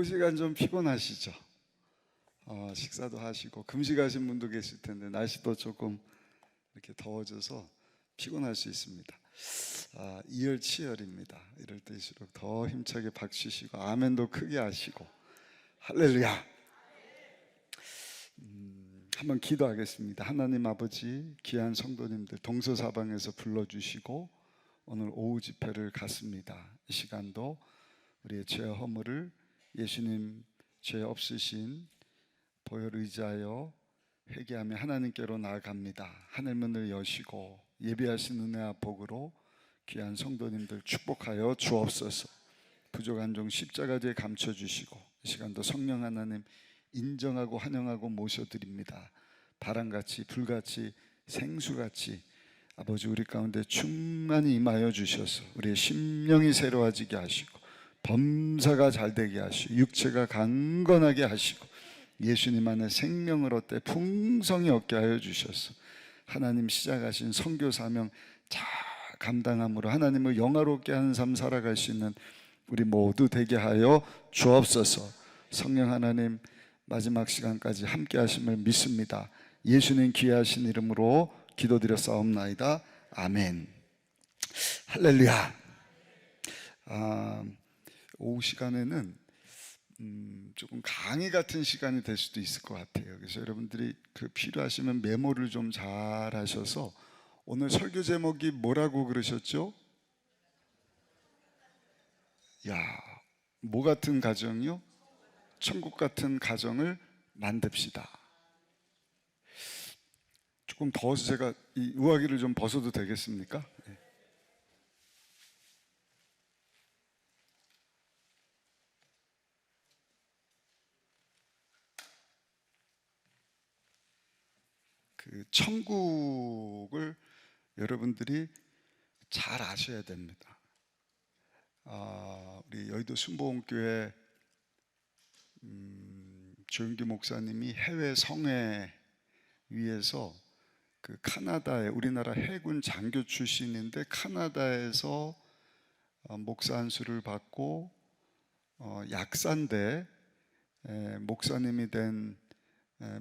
오후 시간 좀 피곤하시죠? 식사도 하시고 금식하신 분도 계실 텐데 날씨도 조금 이렇게 더워져서 피곤할 수 있습니다. 이열치열입니다. 이럴 때일수록 더 힘차게 박수시고 아멘도 크게 하시고 할렐루야. 한번 기도하겠습니다. 하나님 아버지, 귀한 성도님들 동서사방에서 불러주시고 오늘 오후 집회를 갖습니다. 이 시간도 우리의 죄와 허물을 예수님 죄 없으신 보혈 의지하여 회개하며 하나님께로 나아갑니다. 하늘문을 여시고 예비하신 은혜와 복으로 귀한 성도님들 축복하여 주옵소서. 부족한 종 십자가 뒤에 감춰주시고 이 시간도 성령 하나님 인정하고 환영하고 모셔드립니다. 바람같이 불같이 생수같이 아버지 우리 가운데 충만히 임하여 주셔서 우리의 심령이 새로워지게 하시고 범사가 잘되게 하시고 육체가 강건하게 하시고 예수님 안에 생명을 얻되 풍성히 얻게 하여 주셔서 하나님 시작하신 선교 사명 잘 감당함으로 하나님을 영화롭게 하는 삶 살아갈 수 있는 우리 모두 되게 하여 주옵소서. 성령 하나님 마지막 시간까지 함께 하심을 믿습니다. 예수님 귀하신 이름으로 기도드렸사옵나이다. 아멘. 할렐루야. 오후 시간에는 조금 강의 같은 시간이 될 수도 있을 것 같아요. 그래서 여러분들이 필요하시면 메모를 좀 잘 하셔서 오늘 설교 제목이 뭐라고 그러셨죠? 뭐 같은 가정이요? 천국 같은 가정을 만듭시다. 조금 더워서 제가 이 우아기를 좀 벗어도 되겠습니까? 네. 천국을 여러분들이 잘 아셔야 됩니다. 우리 여의도 순복음교회 조윤기 목사님이 해외 성회 위에서 카나다에 우리나라 해군 장교 출신인데 카나다에서 목사 안수를 받고 약산대 목사님이 된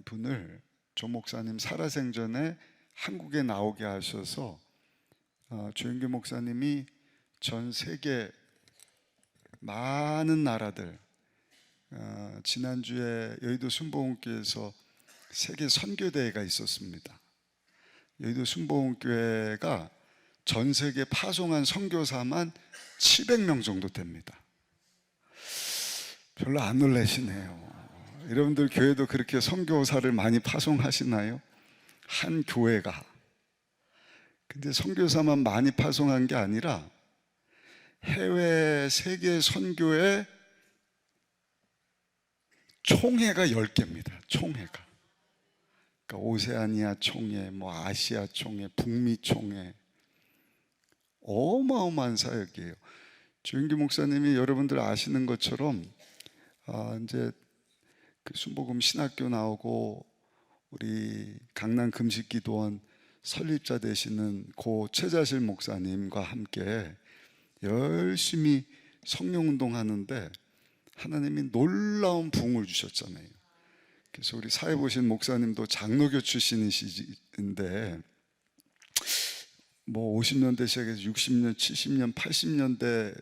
분을 조 목사님 살아생전에 한국에 나오게 하셔서 조윤기 목사님이 전 세계 많은 나라들 지난주에 여의도 순복음교회에서 세계 선교대회가 있었습니다. 여의도 순복음교회가 전 세계 파송한 선교사만 700명 정도 됩니다. 별로 안 놀라시네요. 여러분들 교회도 그렇게 선교사를 많이 파송하시나요? 한 교회가. 근데 선교사만 많이 파송한 게 아니라 해외 세계 선교회 총회가 10개입니다. 총회가. 그러니까 오세아니아 총회, 아시아 총회, 북미 총회. 어마어마한 사역이에요. 조윤기 목사님이 여러분들 아시는 것처럼 이제 순복음 신학교 나오고 우리 강남 금식기도원 설립자 되시는 고 최자실 목사님과 함께 열심히 성령운동 하는데 하나님이 놀라운 부흥을 주셨잖아요. 그래서 우리 사회 보신 목사님도 장로교 출신이신데 50년대 시작해서 60년, 70년, 80년대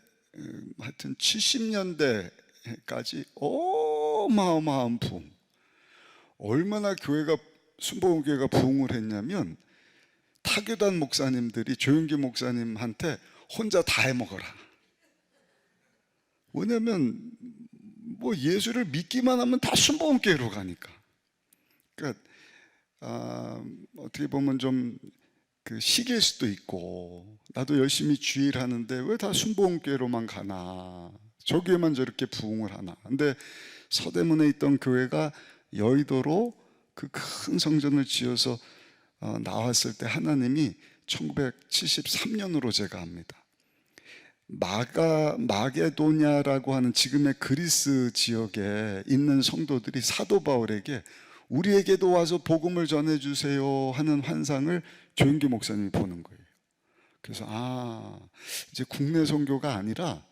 하여튼 70년대까지 어마어마한 부흥. 얼마나 순복음교회가 부흥을 했냐면 타교단 목사님들이 조윤기 목사님한테 혼자 다 해먹어라. 왜냐면 예수를 믿기만 하면 다 순복음교회로 가니까. 그러니까 어떻게 보면 좀 시기일 수도 있고 나도 열심히 주일하는데 왜 다 순복음교회로만 가나, 저 교회만 저렇게 부흥을 하나. 근데 서대문에 있던 교회가 여의도로 그 큰 성전을 지어서 나왔을 때 하나님이 1973년으로 제가 압니다. 마게도냐라고 하는 지금의 그리스 지역에 있는 성도들이 사도 바울에게 우리에게도 와서 복음을 전해주세요 하는 환상을 조윤기 목사님이 보는 거예요. 그래서 이제 국내 선교가 아니라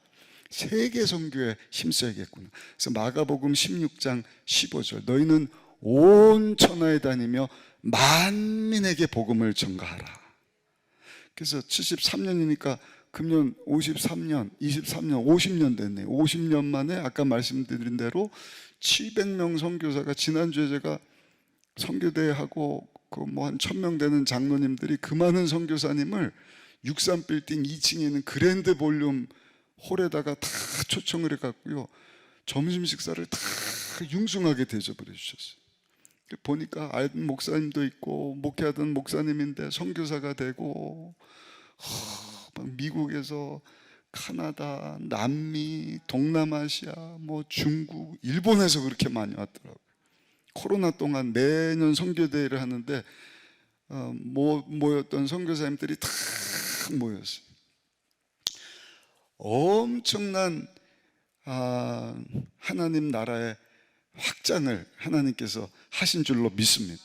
세계 선교에 힘써야겠구나. 그래서 마가복음 16장 15절, 너희는 온 천하에 다니며 만민에게 복음을 전가하라. 그래서 73년이니까 금년 53년, 23년, 50년 됐네요. 50년 만에 아까 말씀드린 대로 700명 선교사가, 지난주에 제가 선교대회 하고 그 뭐 한 1000명 되는 장로님들이 그 많은 선교사님을 63빌딩 2층에 있는 그랜드 볼륨 홀에다가 다 초청을 해갖고요, 점심 식사를 다 융숭하게 대접을 해주셨어요. 보니까 알던 목사님도 있고 목회하던 목사님인데 선교사가 되고, 막 미국에서 카나다, 남미, 동남아시아, 뭐 중국, 일본에서 그렇게 많이 왔더라고요. 코로나 동안 매년 선교대회를 하는데 모였던 선교사님들이 다 모였어요. 엄청난 하나님 나라의 확장을 하나님께서 하신 줄로 믿습니다.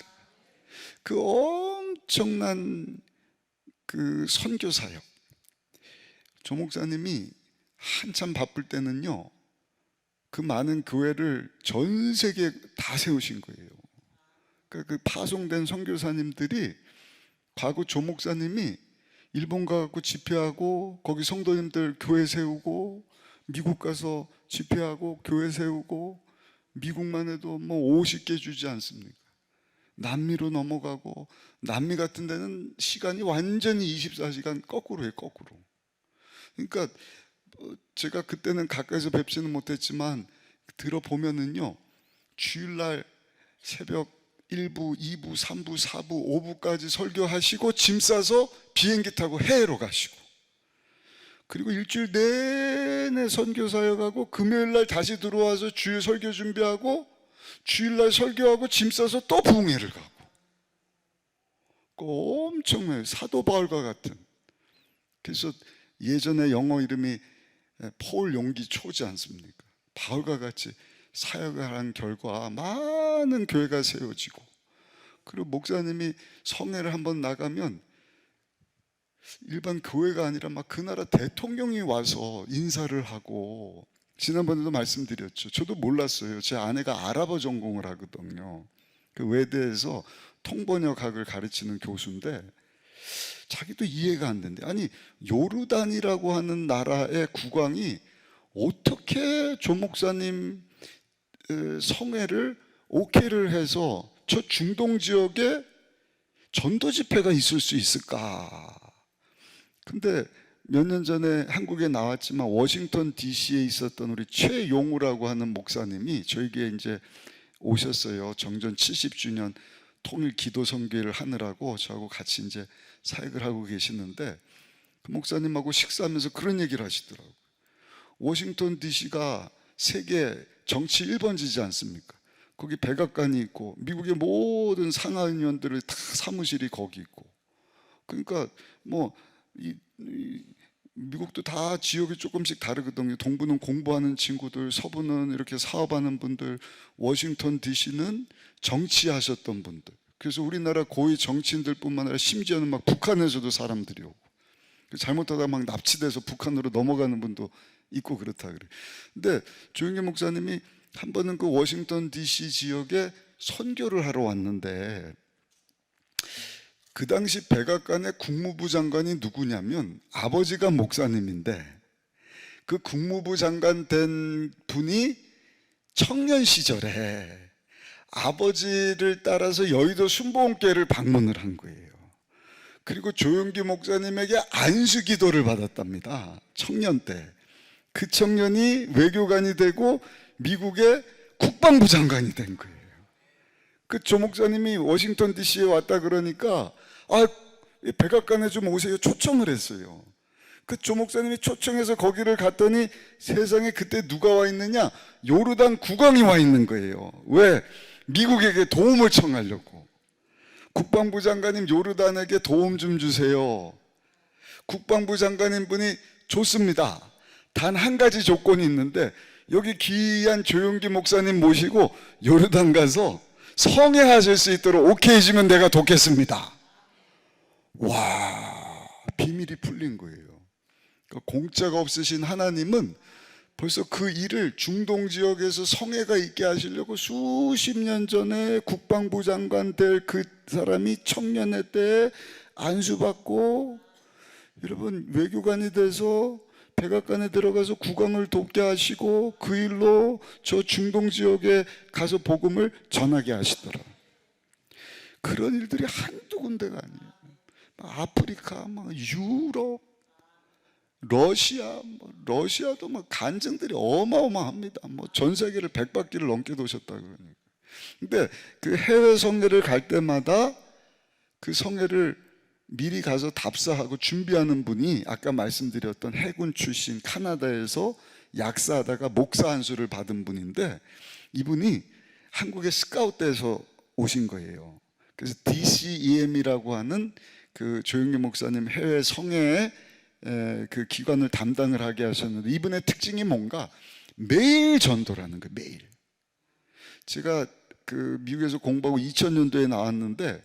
그 엄청난 그 선교 사역, 조 목사님이 한참 바쁠 때는요, 그 많은 교회를 전 세계에 다 세우신 거예요. 그러니까 그 파송된 선교사님들이, 과거 조 목사님이 일본 가고 집회하고 거기 성도님들 교회 세우고, 미국 가서 집회하고 교회 세우고, 미국만 해도 뭐 50개 주지 않습니까? 남미로 넘어가고, 남미 같은 데는 시간이 완전히 24시간 거꾸로 해요, 거꾸로. 그러니까 제가 그때는 가까이서 뵙지는 못했지만 들어보면은요, 주일날 새벽 1부, 2부, 3부, 4부, 5부까지 설교하시고 짐 싸서 비행기 타고 해외로 가시고, 그리고 일주일 내내 선교 사역하고 금요일날 다시 들어와서 주일 설교 준비하고, 주일날 설교하고 짐 싸서 또 부흥회를 가고, 엄청나요. 사도 바울과 같은. 그래서 예전에 영어 이름이 폴 용기 초지 않습니까? 바울과 같이 사역을 한 결과 많은 교회가 세워지고, 그리고 목사님이 성회를 한번 나가면 일반 교회가 아니라 막 그 나라 대통령이 와서 인사를 하고, 지난번에도 말씀드렸죠. 저도 몰랐어요. 제 아내가 아랍어 전공을 하거든요. 그 외대에서 통번역학을 가르치는 교수인데 자기도 이해가 안 된대. 아니, 요르단이라고 하는 나라의 국왕이 어떻게 조 목사님 성회를 오케이를 해서 저 중동 지역에 전도 집회가 있을 수 있을까? 근데 몇 년 전에 한국에 나왔지만 워싱턴 DC에 있었던 우리 최용우라고 하는 목사님이 저에게 이제 오셨어요. 정전 70주년 통일 기도 선교회를 하느라고 저하고 같이 이제 사역을 하고 계시는데, 그 목사님하고 식사하면서 그런 얘기를 하시더라고요. 워싱턴 DC가 세계 정치 1번지지 않습니까? 거기 백악관이 있고 미국의 모든 상하의원들의 다 사무실이 거기 있고, 그러니까 뭐 미국도 다 지역이 조금씩 다르거든요. 동부는 공부하는 친구들, 서부는 이렇게 사업하는 분들, 워싱턴 DC는 정치하셨던 분들. 그래서 우리나라 고위 정치인들 뿐만 아니라 심지어는 막 북한에서도 사람들이 오고, 잘못하다가 막 납치돼서 북한으로 넘어가는 분도 있고 그렇다 그래요. 근데 조영기 목사님이 한 번은 그 워싱턴 DC 지역에 선교를 하러 왔는데, 그 당시 백악관의 국무부 장관이 누구냐면 아버지가 목사님인데, 그 국무부 장관 된 분이 청년 시절에 아버지를 따라서 여의도 순복음교회를 방문을 한 거예요. 그리고 조영기 목사님에게 안수기도를 받았답니다. 청년 때. 그 청년이 외교관이 되고 미국의 국방부 장관이 된 거예요. 그 조 목사님이 워싱턴 DC에 왔다 그러니까 백악관에 좀 오세요 초청을 했어요. 그 조 목사님이 초청해서 거기를 갔더니 세상에 그때 누가 와 있느냐? 요르단 국왕이 와 있는 거예요. 왜? 미국에게 도움을 청하려고. 국방부 장관님, 요르단에게 도움 좀 주세요. 국방부 장관님 분이 좋습니다. 단 한 가지 조건이 있는데, 여기 귀한 조영기 목사님 모시고 요르단 가서 성회하실 수 있도록 오케이 해주면 내가 돕겠습니다. 와, 비밀이 풀린 거예요. 그러니까 공짜가 없으신 하나님은 벌써 그 일을 중동 지역에서 성회가 있게 하시려고 수십 년 전에 국방부 장관 될 그 사람이 청년회 때 안수받고, 여러분 외교관이 돼서 백악관에 들어가서 국왕을 돕게 하시고 그 일로 저 중동 지역에 가서 복음을 전하게 하시더라. 그런 일들이 한두 군데가 아니에요. 아프리카, 유럽, 러시아도 간증들이 어마어마합니다. 전 세계를 100바퀴를 넘게 도셨다 그러니까. 근데 그 해외 성회를 갈 때마다 그 성회를 미리 가서 답사하고 준비하는 분이 아까 말씀드렸던 해군 출신 카나다에서 약사하다가 목사 안수를 받은 분인데, 이분이 한국의 스카웃대에서 오신 거예요. 그래서 DCEM이라고 하는 그 조영기 목사님 해외 성회에 그 기관을 담당을 하게 하셨는데, 이분의 특징이 뭔가 매일 전도라는 거예요. 매일. 제가 그 미국에서 공부하고 2000년도에 나왔는데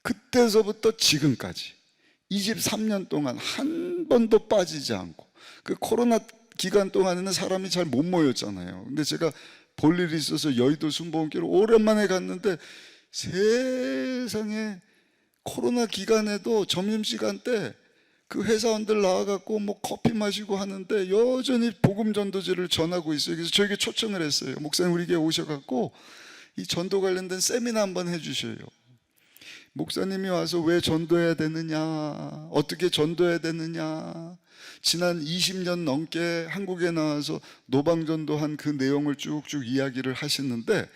그때서부터 지금까지 23년 동안 한 번도 빠지지 않고, 그 코로나 기간 동안에는 사람이 잘 못 모였잖아요. 근데 제가 볼 일이 있어서 여의도 순복음교를 오랜만에 갔는데, 세상에 코로나 기간에도 점심시간 때 그 회사원들 나와갖고 커피 마시고 하는데 여전히 복음 전도지를 전하고 있어요. 그래서 저에게 초청을 했어요. 목사님 우리 교회 오셔갖고 이 전도 관련된 세미나 한번 해주셔요. 목사님이 와서 왜 전도해야 되느냐, 어떻게 전도해야 되느냐, 지난 20년 넘게 한국에 나와서 노방전도한 그 내용을 쭉쭉 이야기를 하시는데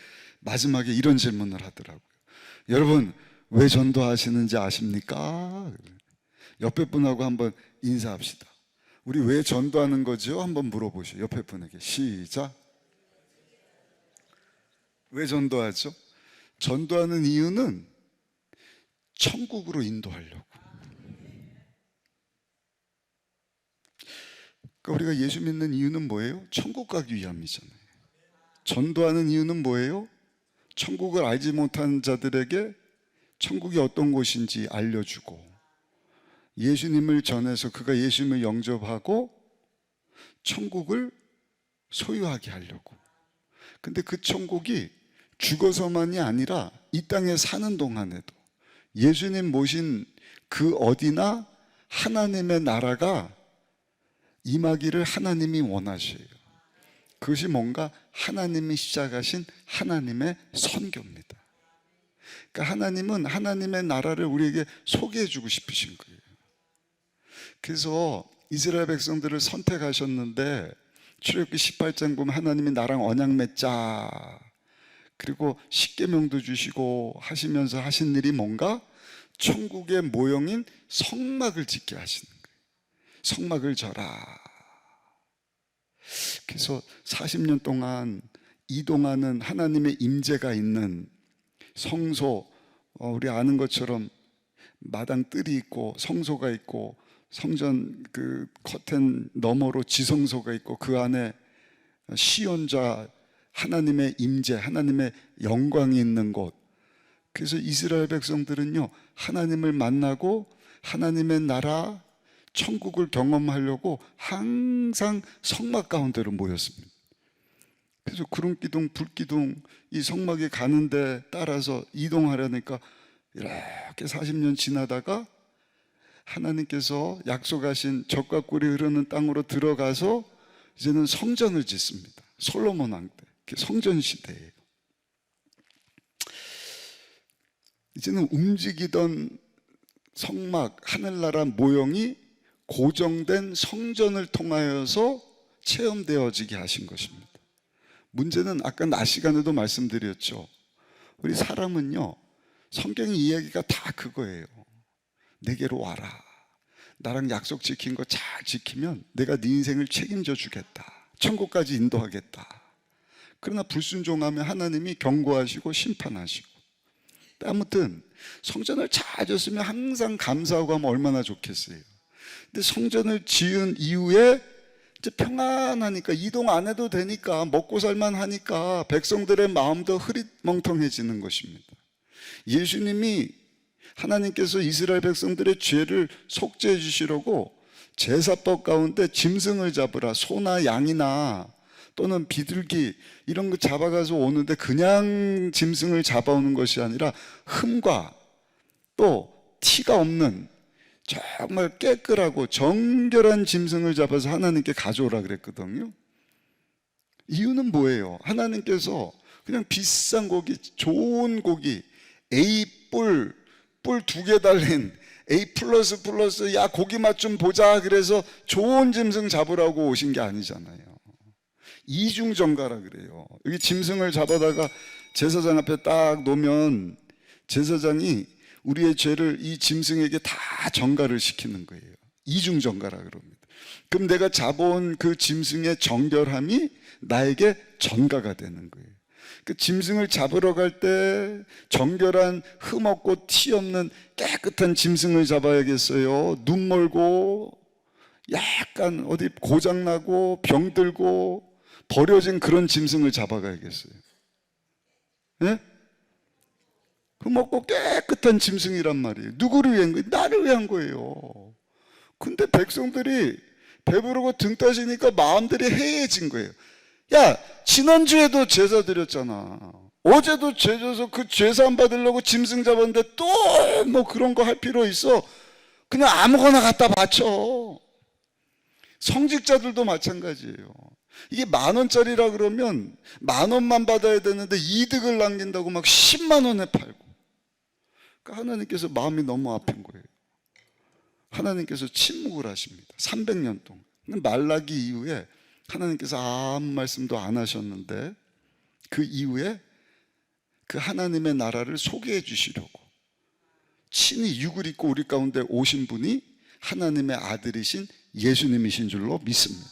마지막에 이런 질문을 하더라고요. 여러분 왜 전도하시는지 아십니까? 옆에 분하고 한번 인사합시다. 우리 왜 전도하는 거죠? 한번 물어보시오. 옆에 분에게. 시작. 왜 전도하죠? 전도하는 이유는 천국으로 인도하려고. 그러니까 우리가 예수 믿는 이유는 뭐예요? 천국 가기 위함이잖아요. 전도하는 이유는 뭐예요? 천국을 알지 못하는 자들에게 천국이 어떤 곳인지 알려주고, 예수님을 전해서 그가 예수님을 영접하고 천국을 소유하게 하려고. 근데 그 천국이 죽어서만이 아니라 이 땅에 사는 동안에도 예수님 모신 그 어디나 하나님의 나라가 임하기를 하나님이 원하셔요. 그것이 뭔가 하나님이 시작하신 하나님의 선교입니다. 그러니까 하나님은 하나님의 나라를 우리에게 소개해 주고 싶으신 거예요. 그래서 이스라엘 백성들을 선택하셨는데 출애굽기 18장 보면 하나님이 나랑 언약 맺자, 그리고 십계명도 주시고 하시면서 하신 일이 뭔가 천국의 모형인 성막을 짓게 하시는 거예요. 성막을 져라. 그래서 40년 동안 이동하는 하나님의 임재가 있는 성소, 우리 아는 것처럼 마당 뜰이 있고 성소가 있고 성전 그 커튼 너머로 지성소가 있고 그 안에 시온자 하나님의 임재, 하나님의 영광이 있는 곳. 그래서 이스라엘 백성들은요, 하나님을 만나고 하나님의 나라, 천국을 경험하려고 항상 성막 가운데로 모였습니다. 그래서 구름기둥, 불기둥 이 성막에 가는데 따라서 이동하려니까 이렇게 40년 지나다가 하나님께서 약속하신 젖과 꿀이 흐르는 땅으로 들어가서 이제는 성전을 짓습니다. 솔로몬 왕 때 성전 시대예요. 이제는 움직이던 성막, 하늘나라 모형이 고정된 성전을 통하여서 체험되어지게 하신 것입니다. 문제는 아까 낮 시간에도 말씀드렸죠. 우리 사람은요, 성경의 이야기가 다 그거예요. 내게로 와라. 나랑 약속 지킨 거 잘 지키면 내가 네 인생을 책임져 주겠다. 천국까지 인도하겠다. 그러나 불순종하면 하나님이 경고하시고 심판하시고. 아무튼 성전을 잘 졌으면 항상 감사하고 하면 얼마나 좋겠어요. 근데 성전을 지은 이후에 이제 평안하니까, 이동 안 해도 되니까, 먹고 살만 하니까 백성들의 마음도 흐릿멍텅해지는 것입니다. 예수님이 하나님께서 이스라엘 백성들의 죄를 속죄해 주시려고 제사법 가운데 짐승을 잡으라. 소나 양이나 또는 비둘기 이런 거 잡아가서 오는데 그냥 짐승을 잡아오는 것이 아니라 흠과 또 티가 없는 정말 깨끗하고 정결한 짐승을 잡아서 하나님께 가져오라 그랬거든요. 이유는 뭐예요? 하나님께서 그냥 비싼 고기, 좋은 고기, A 뿔 2개 달린 A 플러스 야 고기 맛 좀 보자 그래서 좋은 짐승 잡으라고 오신 게 아니잖아요. 이중전가라 그래요. 여기 짐승을 잡아다가 제사장 앞에 딱 놓으면 제사장이 우리의 죄를 이 짐승에게 다 전가를 시키는 거예요. 이중전가라 그럽니다. 그럼 내가 잡아온 그 짐승의 정결함이 나에게 전가가 되는 거예요. 그 짐승을 잡으러 갈 때 정결한 흠 없고 티 없는 깨끗한 짐승을 잡아야겠어요. 눈 멀고 약간 어디 고장나고 병들고 버려진 그런 짐승을 잡아가야겠어요. 예? 흠 없고 깨끗한 짐승이란 말이에요. 누구를 위한 거예요? 나를 위한 거예요. 근데 백성들이 배부르고 등 따지니까 마음들이 해이해진 거예요. 야, 지난주에도 제사 드렸잖아. 어제도 죄져서 그 제사안 받으려고 짐승 잡았는데 또 뭐 그런 거 할 필요 있어? 그냥 아무거나 갖다 바쳐. 성직자들도 마찬가지예요. 이게 10,000원짜리라 그러면 10,000원만 받아야 되는데 이득을 남긴다고 막 10만 원에 팔고. 그러니까 하나님께서 마음이 너무 아픈 거예요. 하나님께서 침묵을 하십니다. 300년 동안. 말라기 이후에 하나님께서 아무 말씀도 안 하셨는데 그 이후에 그 하나님의 나라를 소개해 주시려고 친히 육을 입고 우리 가운데 오신 분이 하나님의 아들이신 예수님이신 줄로 믿습니다.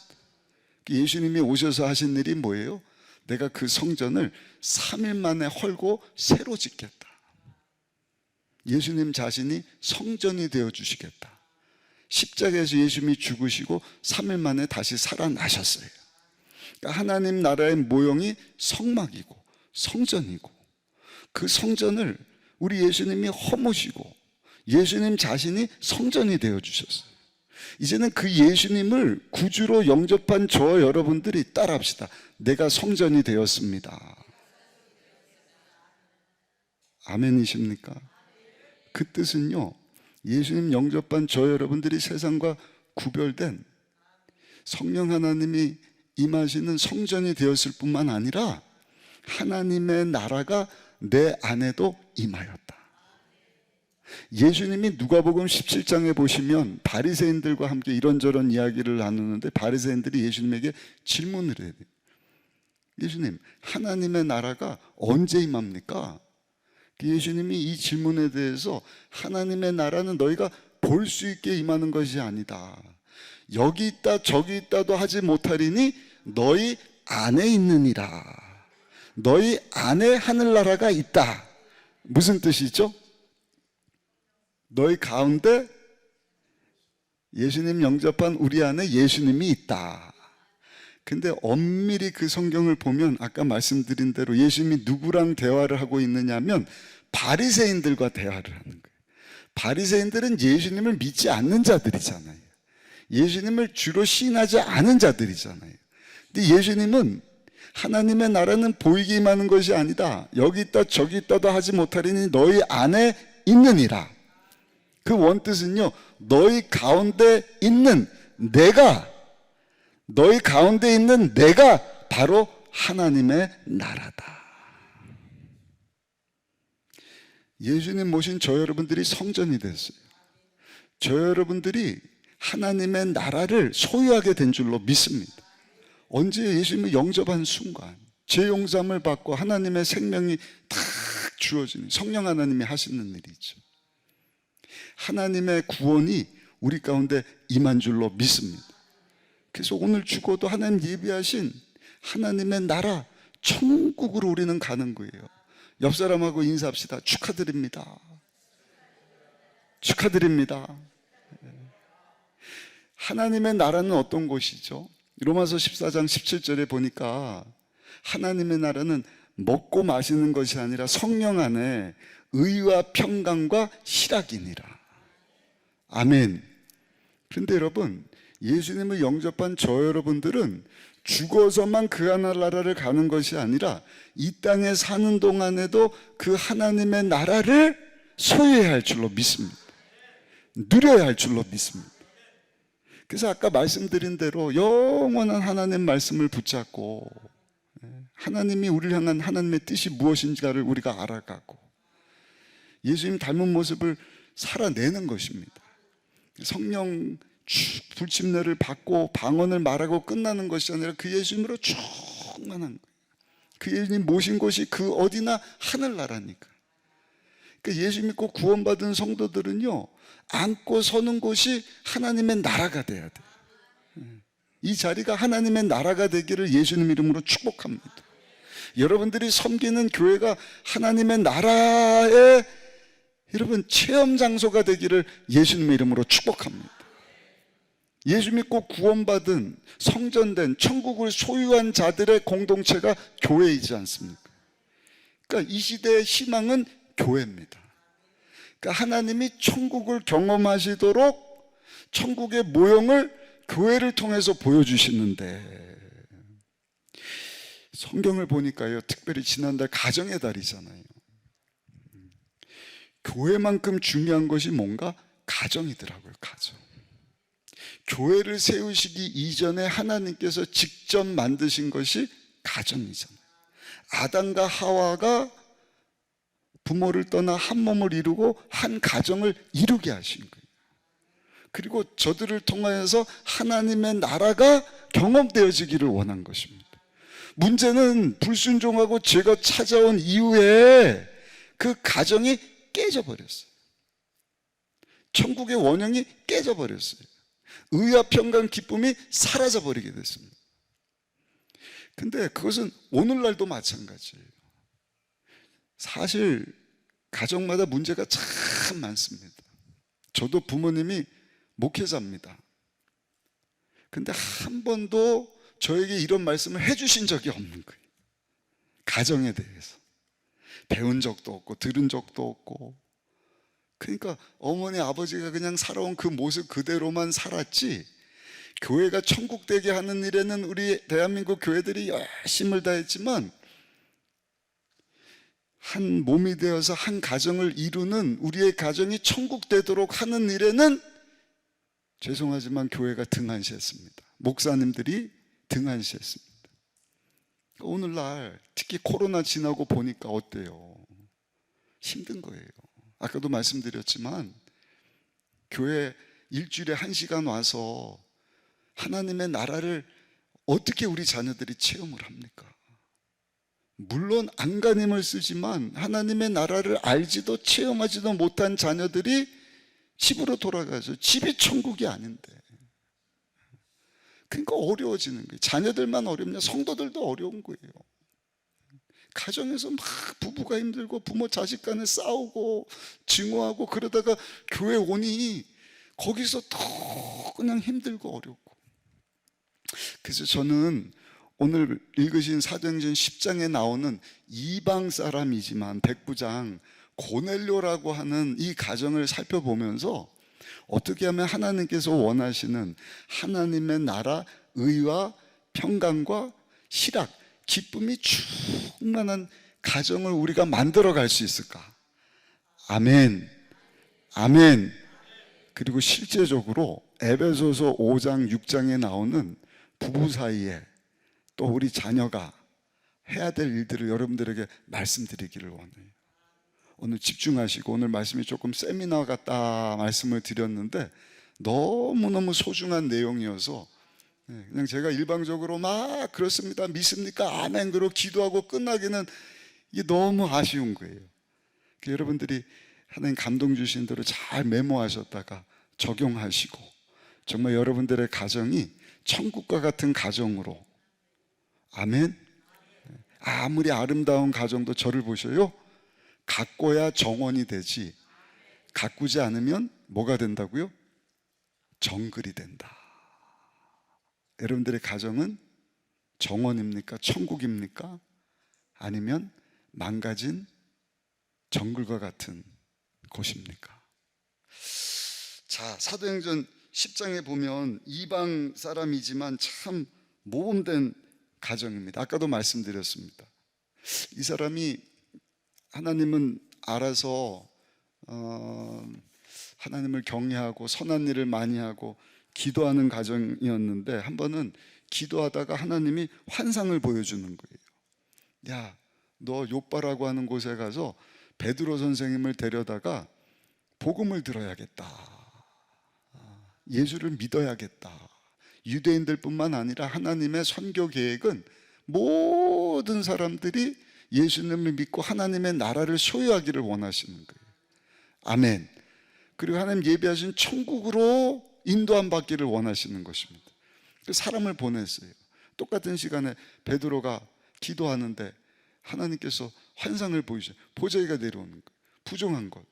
예수님이 오셔서 하신 일이 뭐예요? 내가 그 성전을 3일 만에 헐고 새로 짓겠다. 예수님 자신이 성전이 되어 주시겠다. 십자가에서 예수님이 죽으시고 3일 만에 다시 살아나셨어요. 그러니까 하나님 나라의 모형이 성막이고 성전이고 그 성전을 우리 예수님이 허무시고 예수님 자신이 성전이 되어 주셨어요. 이제는 그 예수님을 구주로 영접한 저와 여러분들이 따라합시다. 내가 성전이 되었습니다. 아멘이십니까? 그 뜻은요, 예수님 영접한 저 여러분들이 세상과 구별된 성령 하나님이 임하시는 성전이 되었을 뿐만 아니라 하나님의 나라가 내 안에도 임하였다. 예수님이 누가복음 17장에 보시면 바리새인들과 함께 이런저런 이야기를 나누는데 바리새인들이 예수님에게 질문을 해요. 예수님, 하나님의 나라가 언제 임합니까? 예수님이 이 질문에 대해서 하나님의 나라는 너희가 볼 수 있게 임하는 것이 아니다. 여기 있다 저기 있다도 하지 못하리니 너희 안에 있느니라. 너희 안에 하늘나라가 있다. 무슨 뜻이죠? 너희 가운데 예수님 영접한 우리 안에 예수님이 있다. 근데 엄밀히 그 성경을 보면 아까 말씀드린 대로 예수님이 누구랑 대화를 하고 있느냐면 바리새인들과 대화를 하는 거예요. 바리새인들은 예수님을 믿지 않는 자들이잖아요. 예수님을 주로 시인하지 않은 자들이잖아요. 근데 예수님은 하나님의 나라는 보이게 임하는 것이 아니다. 여기 있다 저기 있다도 하지 못하리니 너희 안에 있느니라. 그 원뜻은요, 너희 가운데 있는 내가, 너희 가운데 있는 내가 바로 하나님의 나라다. 예수님 모신 저 여러분들이 성전이 됐어요. 저 여러분들이 하나님의 나라를 소유하게 된 줄로 믿습니다. 언제 예수님을 영접한 순간 죄 용서함을 받고 하나님의 생명이 탁 주어지는 성령 하나님이 하시는 일이죠. 하나님의 구원이 우리 가운데 임한 줄로 믿습니다. 그래서 오늘 죽어도 하나님 예비하신 하나님의 나라 천국으로 우리는 가는 거예요. 옆 사람하고 인사합시다. 축하드립니다. 축하드립니다. 하나님의 나라는 어떤 곳이죠? 로마서 14장 17절에 보니까 하나님의 나라는 먹고 마시는 것이 아니라 성령 안에 의와 평강과 희락이니라. 아멘. 그런데 여러분, 예수님을 영접한 저 여러분들은 죽어서만 그 하나나라를 가는 것이 아니라 이 땅에 사는 동안에도 그 하나님의 나라를 소유해야 할 줄로 믿습니다. 누려야 할 줄로 믿습니다. 그래서 아까 말씀드린 대로 영원한 하나님 말씀을 붙잡고 하나님이 우리를 향한 하나님의 뜻이 무엇인가를 우리가 알아가고 예수님 닮은 모습을 살아내는 것입니다. 성령 불침례를 받고 방언을 말하고 끝나는 것이 아니라 그 예수님으로 충만한 거예요. 그 예수님 모신 곳이 그 어디나 하늘나라니까. 그러니까 예수 믿고 구원받은 성도들은요, 앉고 서는 곳이 하나님의 나라가 돼야 돼요. 이 자리가 하나님의 나라가 되기를 예수님 이름으로 축복합니다. 여러분들이 섬기는 교회가 하나님의 나라의 여러분 체험 장소가 되기를 예수님의 이름으로 축복합니다. 예수 믿고 구원받은 성전된 천국을 소유한 자들의 공동체가 교회이지 않습니까? 그러니까 이 시대의 희망은 교회입니다. 그러니까 하나님이 천국을 경험하시도록 천국의 모형을 교회를 통해서 보여주시는데, 성경을 보니까요, 특별히 지난달 가정의 달이잖아요. 교회만큼 중요한 것이 뭔가 가정이더라고요. 가정. 교회를 세우시기 이전에 하나님께서 직접 만드신 것이 가정이잖아요. 아담과 하와가 부모를 떠나 한 몸을 이루고 한 가정을 이루게 하신 거예요. 그리고 저들을 통하여서 하나님의 나라가 경험되어지기를 원한 것입니다. 문제는 불순종하고 죄가 찾아온 이후에 그 가정이 깨져버렸어요. 천국의 원형이 깨져버렸어요. 의와 평강 기쁨이 사라져버리게 됐습니다. 근데 그것은 오늘날도 마찬가지예요. 사실 가정마다 문제가 참 많습니다. 저도 부모님이 목회자입니다. 근데 한 번도 저에게 이런 말씀을 해주신 적이 없는 거예요. 가정에 대해서 배운 적도 없고 들은 적도 없고. 그러니까 어머니 아버지가 그냥 살아온 그 모습 그대로만 살았지, 교회가 천국 되게 하는 일에는 우리 대한민국 교회들이 열심을 다했지만 한 몸이 되어서 한 가정을 이루는 우리의 가정이 천국 되도록 하는 일에는 죄송하지만 교회가 등한시했습니다. 목사님들이 등한시했습니다. 오늘날 특히 코로나 지나고 보니까 어때요? 힘든 거예요. 아까도 말씀드렸지만 교회 일주일에 1시간 와서 하나님의 나라를 어떻게 우리 자녀들이 체험을 합니까? 물론 안간힘을 쓰지만 하나님의 나라를 알지도 체험하지도 못한 자녀들이 집으로 돌아가죠. 집이 천국이 아닌데. 그러니까 어려워지는 거예요. 자녀들만 어렵냐? 성도들도 어려운 거예요. 가정에서 막 부부가 힘들고 부모 자식 간에 싸우고 증오하고 그러다가 교회 오니 거기서 더 그냥 힘들고 어렵고. 그래서 저는 오늘 읽으신 사도행전 10장에 나오는 이방 사람이지만 백부장 고넬료라고 하는 이 가정을 살펴보면서 어떻게 하면 하나님께서 원하시는 하나님의 나라, 의와 평강과 희락, 기쁨이 충만한 가정을 우리가 만들어 갈 수 있을까? 아멘. 아멘. 그리고 실제적으로 에베소서 5장, 6장에 나오는 부부 사이에 또 우리 자녀가 해야 될 일들을 여러분들에게 말씀드리기를 원해요. 오늘 집중하시고, 오늘 말씀이 조금 세미나 같다 말씀을 드렸는데 너무너무 소중한 내용이어서 그냥 제가 일방적으로 막 그렇습니다, 믿습니까, 아멘 그러고 기도하고 끝나기는 이게 너무 아쉬운 거예요. 여러분들이 하나님 감동 주신 대로 잘 메모하셨다가 적용하시고 정말 여러분들의 가정이 천국과 같은 가정으로, 아멘. 아무리 아름다운 가정도 저를 보셔요, 가꿔야 정원이 되지 가꾸지 않으면 뭐가 된다고요? 정글이 된다. 여러분들의 가정은 정원입니까? 천국입니까? 아니면 망가진 정글과 같은 곳입니까? 자, 사도행전 10장에 보면 이방 사람이지만 참 모범된 가정입니다. 아까도 말씀드렸습니다. 이 사람이 하나님은 알아서 하나님을 경외하고 선한 일을 많이 하고 기도하는 가정이었는데, 한 번은 기도하다가 하나님이 환상을 보여주는 거예요. 야, 너 요빠라고 하는 곳에 가서 베드로 선생님을 데려다가 복음을 들어야겠다. 예수를 믿어야겠다. 유대인들뿐만 아니라 하나님의 선교 계획은 모든 사람들이 예수님을 믿고 하나님의 나라를 소유하기를 원하시는 거예요. 아멘. 그리고 하나님 예비하신 천국으로 인도함 받기를 원하시는 것입니다. 사람을 보냈어요. 똑같은 시간에 베드로가 기도하는데 하나님께서 환상을 보이셔. 보자기가 내려오는 거예요. 부정한 것,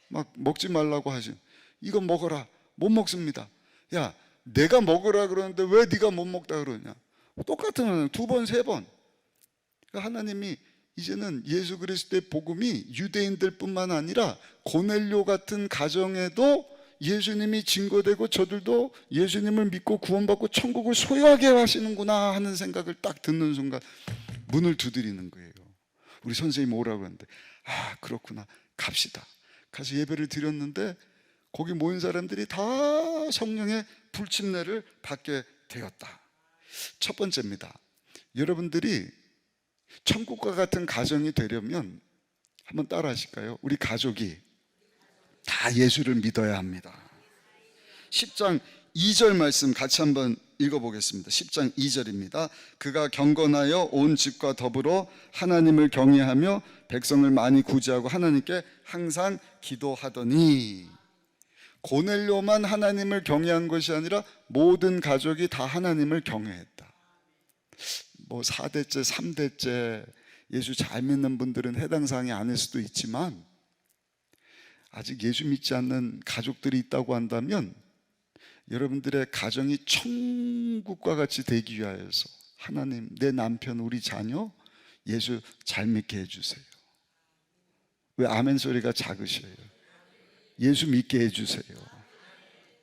막 먹지 말라고 하신, 이거 먹어라. 못 먹습니다. 야, 내가 먹으라 그러는데 왜 네가 못 먹다 그러냐. 똑같은 환상 두 번, 세 번. 하나님이 이제는 예수 그리스도의 복음이 유대인들뿐만 아니라 고넬료 같은 가정에도 예수님이 증거되고 저들도 예수님을 믿고 구원받고 천국을 소유하게 하시는구나 하는 생각을 딱 듣는 순간 문을 두드리는 거예요. 우리 선생님이 오라고 하는데, 아, 그렇구나, 갑시다. 가서 예배를 드렸는데 거기 모인 사람들이 다 성령의 불침례를 받게 되었다. 첫 번째입니다. 여러분들이 천국과 같은 가정이 되려면 한번 따라 하실까요? 우리 가족이 다 예수를 믿어야 합니다. 10장 2절 말씀 같이 한번 읽어보겠습니다. 10장 2절입니다. 그가 경건하여 온 집과 더불어 하나님을 경외하며 백성을 많이 구제하고 하나님께 항상 기도하더니. 고넬료만 하나님을 경외한 것이 아니라 모든 가족이 다 하나님을 경외했다. 뭐 4대째, 3대째 예수 잘 믿는 분들은 해당 사항이 아닐 수도 있지만, 아직 예수 믿지 않는 가족들이 있다고 한다면 여러분들의 가정이 천국과 같이 되기 위하여서 하나님, 내 남편, 우리 자녀 예수 잘 믿게 해주세요. 왜 아멘 소리가 작으셔요? 예수 믿게 해주세요.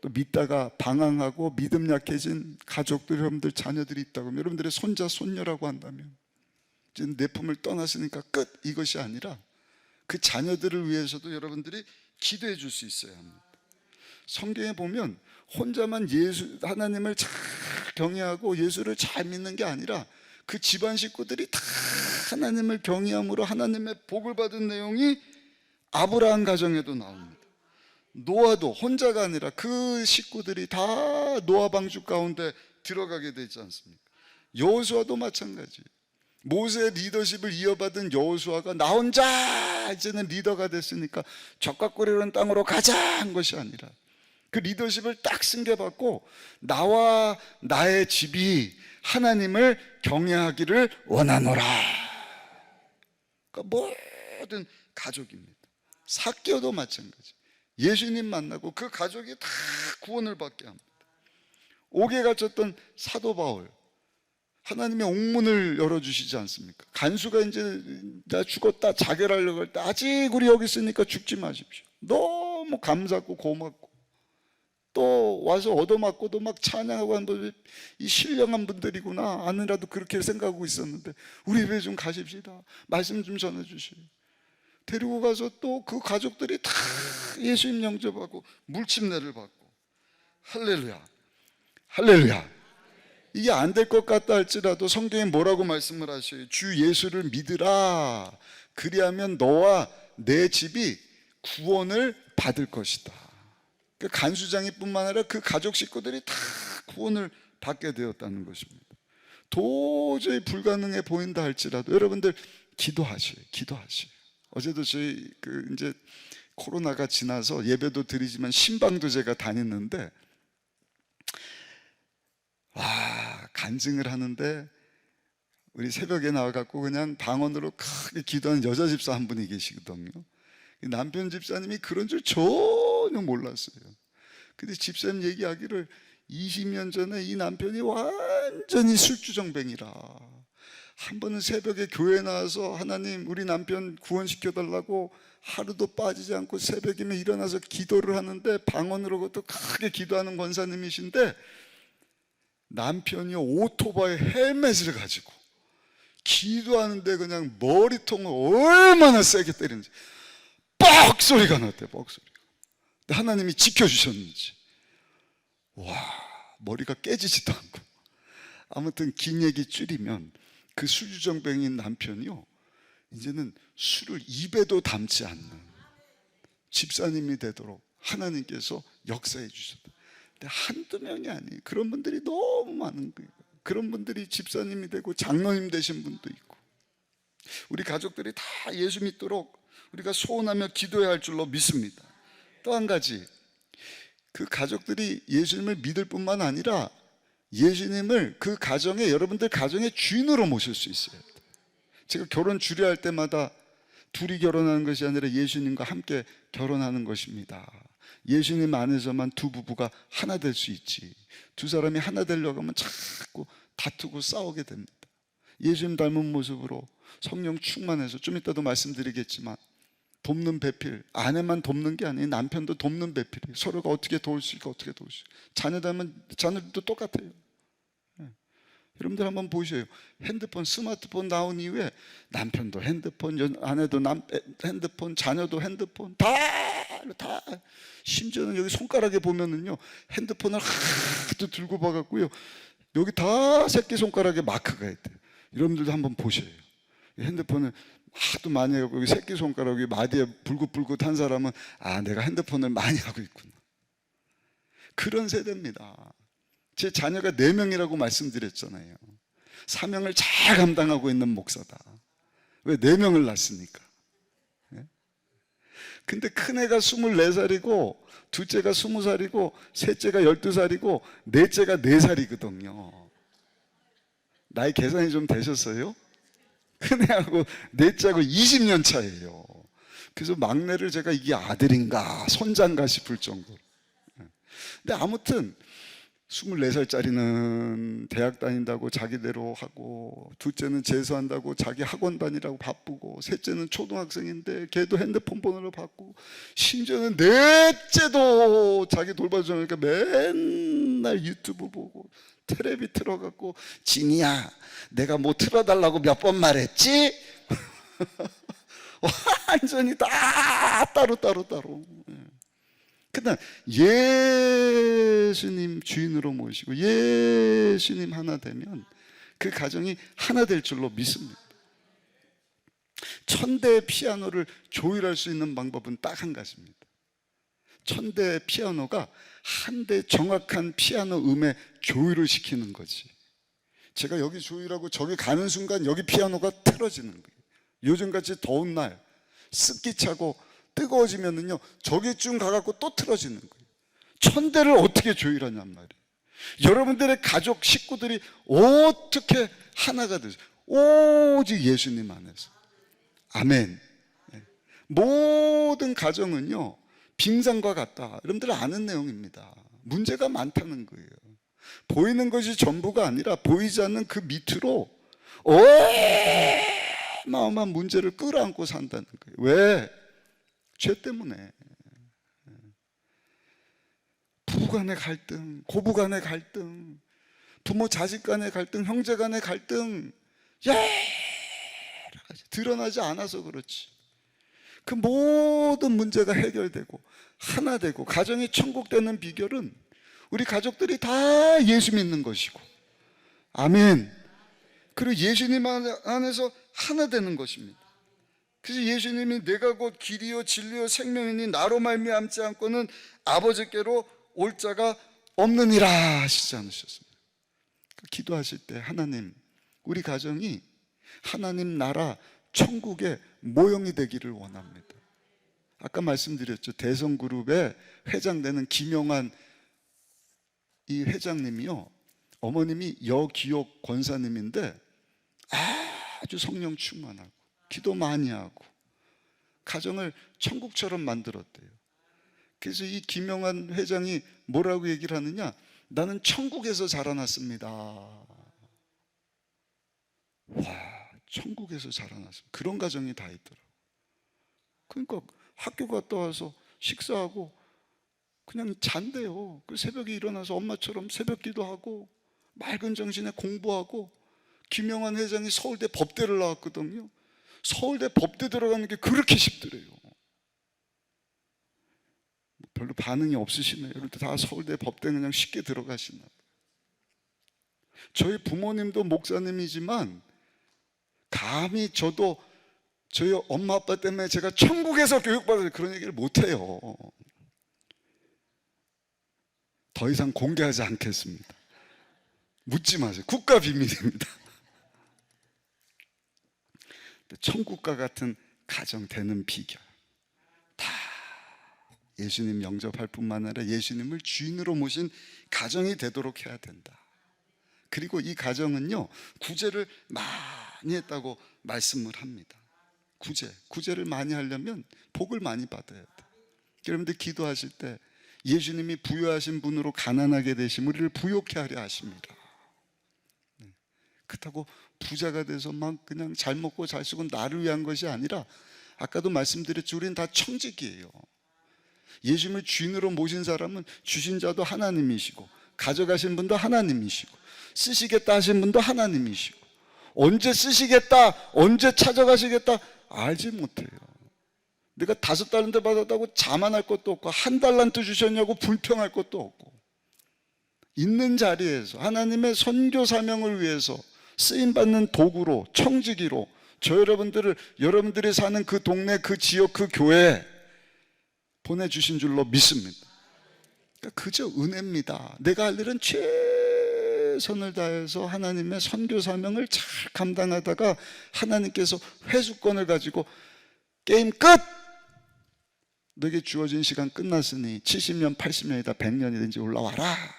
또 믿다가 방황하고 믿음 약해진 가족들, 여러분들 자녀들이 있다고 하면, 여러분들의 손자, 손녀라고 한다면 이제 내 품을 떠났으니까 끝, 이것이 아니라 그 자녀들을 위해서도 여러분들이 기도해 줄 수 있어야 합니다. 성경에 보면 혼자만 예수, 하나님을 잘 경외하고 예수를 잘 믿는 게 아니라 그 집안 식구들이 다 하나님을 경외함으로 하나님의 복을 받은 내용이 아브라함 가정에도 나옵니다. 노아도 혼자가 아니라 그 식구들이 다 노아 방주 가운데 들어가게 되지 않습니까? 여호수아도 마찬가지예요. 모세의 리더십을 이어받은 여호수아가 나 혼자 이제는 리더가 됐으니까 적각거리는 땅으로 가자 한 것이 아니라 그 리더십을 딱 승계받고 나와 나의 집이 하나님을 경외하기를 원하노라. 그러니까 모든 가족입니다. 삭개오도 마찬가지. 예수님 만나고 그 가족이 다 구원을 받게 합니다. 옥에 갇혔던 사도 바울, 하나님의 옥문을 열어주시지 않습니까? 간수가 이제 나 죽었다 자결하려고 할 때 아직 우리 여기 있으니까 죽지 마십시오. 너무 감사하고 고맙고 또 와서 얻어맞고도 막 찬양하고 하는 분이 이 신령한 분들이구나 아니라도 그렇게 생각하고 있었는데 우리 집에 좀 가십시다. 말씀 좀 전해주시오. 데리고 가서 또 그 가족들이 다 예수님 영접하고 물침례를 받고. 할렐루야, 할렐루야. 이게 안 될 것 같다 할지라도 성경에 뭐라고 말씀을 하셔요? 주 예수를 믿으라. 그리하면 너와 내 집이 구원을 받을 것이다. 그 간수장이 뿐만 아니라 그 가족 식구들이 다 구원을 받게 되었다는 것입니다. 도저히 불가능해 보인다 할지라도 여러분들 기도하셔요. 기도하셔요. 어제도 저희 이제 코로나가 지나서 예배도 드리지만 신방도 제가 다녔는데, 와, 간증을 하는데 우리 새벽에 나와갖고 그냥 방언으로 크게 기도하는 여자 집사 한 분이 계시거든요. 남편 집사님이 그런 줄 전혀 몰랐어요. 근데 집사님 얘기하기를 20년 전에 이 남편이 완전히 술주정뱅이라 한 번은 새벽에 교회 나와서 하나님 우리 남편 구원시켜달라고 하루도 빠지지 않고 새벽이면 일어나서 기도를 하는데 방언으로 또 크게 기도하는 권사님이신데 남편이 오토바이 헬멧을 가지고 기도하는데 그냥 머리통을 얼마나 세게 때리는지 뻑 소리가 났대요. 뻑 소리가. 근데 하나님이 지켜주셨는지 와, 머리가 깨지지도 않고. 아무튼 긴 얘기 줄이면 그 술주정뱅이인 남편이요, 이제는 술을 입에도 담지 않는 집사님이 되도록 하나님께서 역사해 주셨다. 근데 한두 명이 아니에요. 그런 분들이 너무 많은 거예요. 그런 분들이 집사님이 되고 장로님 되신 분도 있고. 우리 가족들이 다 예수 믿도록 우리가 소원하며 기도해야 할 줄로 믿습니다. 또 한 가지, 그 가족들이 예수님을 믿을 뿐만 아니라 예수님을 그 가정에, 여러분들 가정의 주인으로 모실 수 있어요. 제가 결혼 주례할 때마다 둘이 결혼하는 것이 아니라 예수님과 함께 결혼하는 것입니다. 예수님 안에서만 두 부부가 하나 될 수 있지, 두 사람이 하나 되려고 하면 자꾸 다투고 싸우게 됩니다. 예수님 닮은 모습으로 성령 충만해서, 좀 이따도 말씀드리겠지만, 돕는 배필, 아내만 돕는 게 아니에요. 남편도 돕는 배필이에요. 서로가 어떻게 도울 수 있고 어떻게 도울 수 있고. 자녀 닮은 자녀들도 똑같아요. 여러분들 한번 보셔요. 핸드폰, 스마트폰 나온 이후에 남편도 핸드폰, 아내도 핸드폰, 자녀도 핸드폰, 다 심지어는 여기 손가락에 보면은요, 핸드폰을 하도 들고 봐갖고요, 여기 다 새끼손가락에 마크가 있대요. 여러분들도 한번 보셔요. 핸드폰을 하도 많이 해갖고 여기 새끼손가락이 마디에 불긋불긋한 사람은 아, 내가 핸드폰을 많이 하고 있구나. 그런 세대입니다. 제 자녀가 4명이라고 말씀드렸잖아요. 사명을 잘 감당하고 있는 목사다. 왜? 4명을 낳았으니까. 근데 큰애가 24살이고 둘째가 20살이고 셋째가 12살이고 넷째가 4살이거든요. 나이 계산이 좀 되셨어요? 큰애하고 넷째하고 20년 차예요. 그래서 막내를 제가 이게 아들인가 손자인가 싶을 정도로. 근데 아무튼 24살짜리는 대학 다닌다고 자기대로 하고, 둘째는 재수한다고 자기 학원 다니라고 바쁘고, 셋째는 초등학생인데 걔도 핸드폰 번호를 바꾸고, 심지어는 넷째도 자기 돌봐주니까 맨날 유튜브 보고 텔레비 틀어갖고, 진이야 내가 뭐 틀어달라고 몇 번 말했지? 완전히 다 따로. 그러나 예수님 주인으로 모시고 예수님 하나 되면 그 가정이 하나 될 줄로 믿습니다. 1000대의 피아노를 조율할 수 있는 방법은 딱 한 가지입니다. 1000대의 피아노가 한 대 정확한 피아노 음에 조율을 시키는 거지. 제가 여기 조율하고 저기 가는 순간 여기 피아노가 틀어지는 거예요. 요즘같이 더운 날 습기 차고 뜨거워지면은요, 저기쯤 가갖고 또 틀어지는 거예요. 1000대를 어떻게 조율하냔 말이에요. 여러분들의 가족 식구들이 어떻게 하나가 되죠? 오직 예수님 안에서. 아멘. 모든 가정은요, 빙산과 같다. 여러분들 아는 내용입니다. 문제가 많다는 거예요. 보이는 것이 전부가 아니라 보이지 않는 그 밑으로 어마어마한 문제를 끌어안고 산다는 거예요. 왜? 죄 때문에. 부부 간의 갈등, 고부 간의 갈등, 부모 자식 간의 갈등, 형제 간의 갈등, 여러 가지 드러나지 않아서 그렇지. 그 모든 문제가 해결되고 하나 되고 가정이 천국 되는 비결은 우리 가족들이 다 예수 믿는 것이고, 아멘. 그리고 예수님 안에서 하나 되는 것입니다. 그래서 예수님이 내가 곧 길이요 진리요 생명이니 나로 말미암지 않고는 아버지께로 올 자가 없느니라 하시지 않으셨습니까? 기도하실 때 하나님, 우리 가정이 하나님 나라 천국의 모형이 되기를 원합니다. 아까 말씀드렸죠. 대성그룹의 회장 되는 김용환 이 회장님이요, 어머님이 여기옥 권사님인데 아주 성령 충만하고 기도 많이 하고 가정을 천국처럼 만들었대요. 그래서 이 김영환 회장이 뭐라고 얘기를 하느냐, 나는 천국에서 자라났습니다. 와, 천국에서 자라났습니다. 그런 가정이 다 있더라고요. 그러니까 학교 갔다 와서 식사하고 그냥 잔대요. 그 새벽에 일어나서 엄마처럼 새벽 기도하고 맑은 정신에 공부하고. 김영환 회장이 서울대 법대를 나왔거든요. 서울대 법대 들어가는 게 그렇게 쉽더래요. 별로 반응이 없으시네요. 여러분들 다 서울대 법대 그냥 쉽게 들어가시나 봐요. 저희 부모님도 목사님이지만 감히 저도 저희 엄마 아빠 때문에 제가 천국에서 교육받아서 그런 얘기를 못해요. 더 이상 공개하지 않겠습니다. 묻지 마세요. 국가 비밀입니다. 천국과 같은 가정 되는 비결 다 예수님 영접할 뿐만 아니라 예수님을 주인으로 모신 가정이 되도록 해야 된다. 그리고 이 가정은요, 구제를 많이 했다고 말씀을 합니다. 구제를 많이 하려면 복을 많이 받아야 돼. 여러분들 기도하실 때 예수님이 부유하신 분으로 가난하게 되심 우리를 부욕해 하려 하십니다. 그렇다고 부자가 돼서 막 그냥 잘 먹고 잘 쓰고 나를 위한 것이 아니라, 아까도 말씀드렸지, 우리는 다 청직이에요. 예수님을 주인으로 모신 사람은 주신 자도 하나님이시고, 가져가신 분도 하나님이시고, 쓰시겠다 하신 분도 하나님이시고, 언제 쓰시겠다, 언제 찾아가시겠다 알지 못해요. 내가 5달란트 받았다고 자만할 것도 없고, 1달란트 주셨냐고 불평할 것도 없고, 있는 자리에서 하나님의 선교 사명을 위해서 쓰임받는 도구로, 청지기로 저 여러분들이 사는 그 동네, 그 지역, 그 교회에 보내주신 줄로 믿습니다. 그러니까 그저 은혜입니다. 내가 할 일은 최선을 다해서 하나님의 선교 사명을 잘 감당하다가 하나님께서 회수권을 가지고 게임 끝! 너에게 주어진 시간 끝났으니 70년, 80년이다, 100년이든지 올라와라.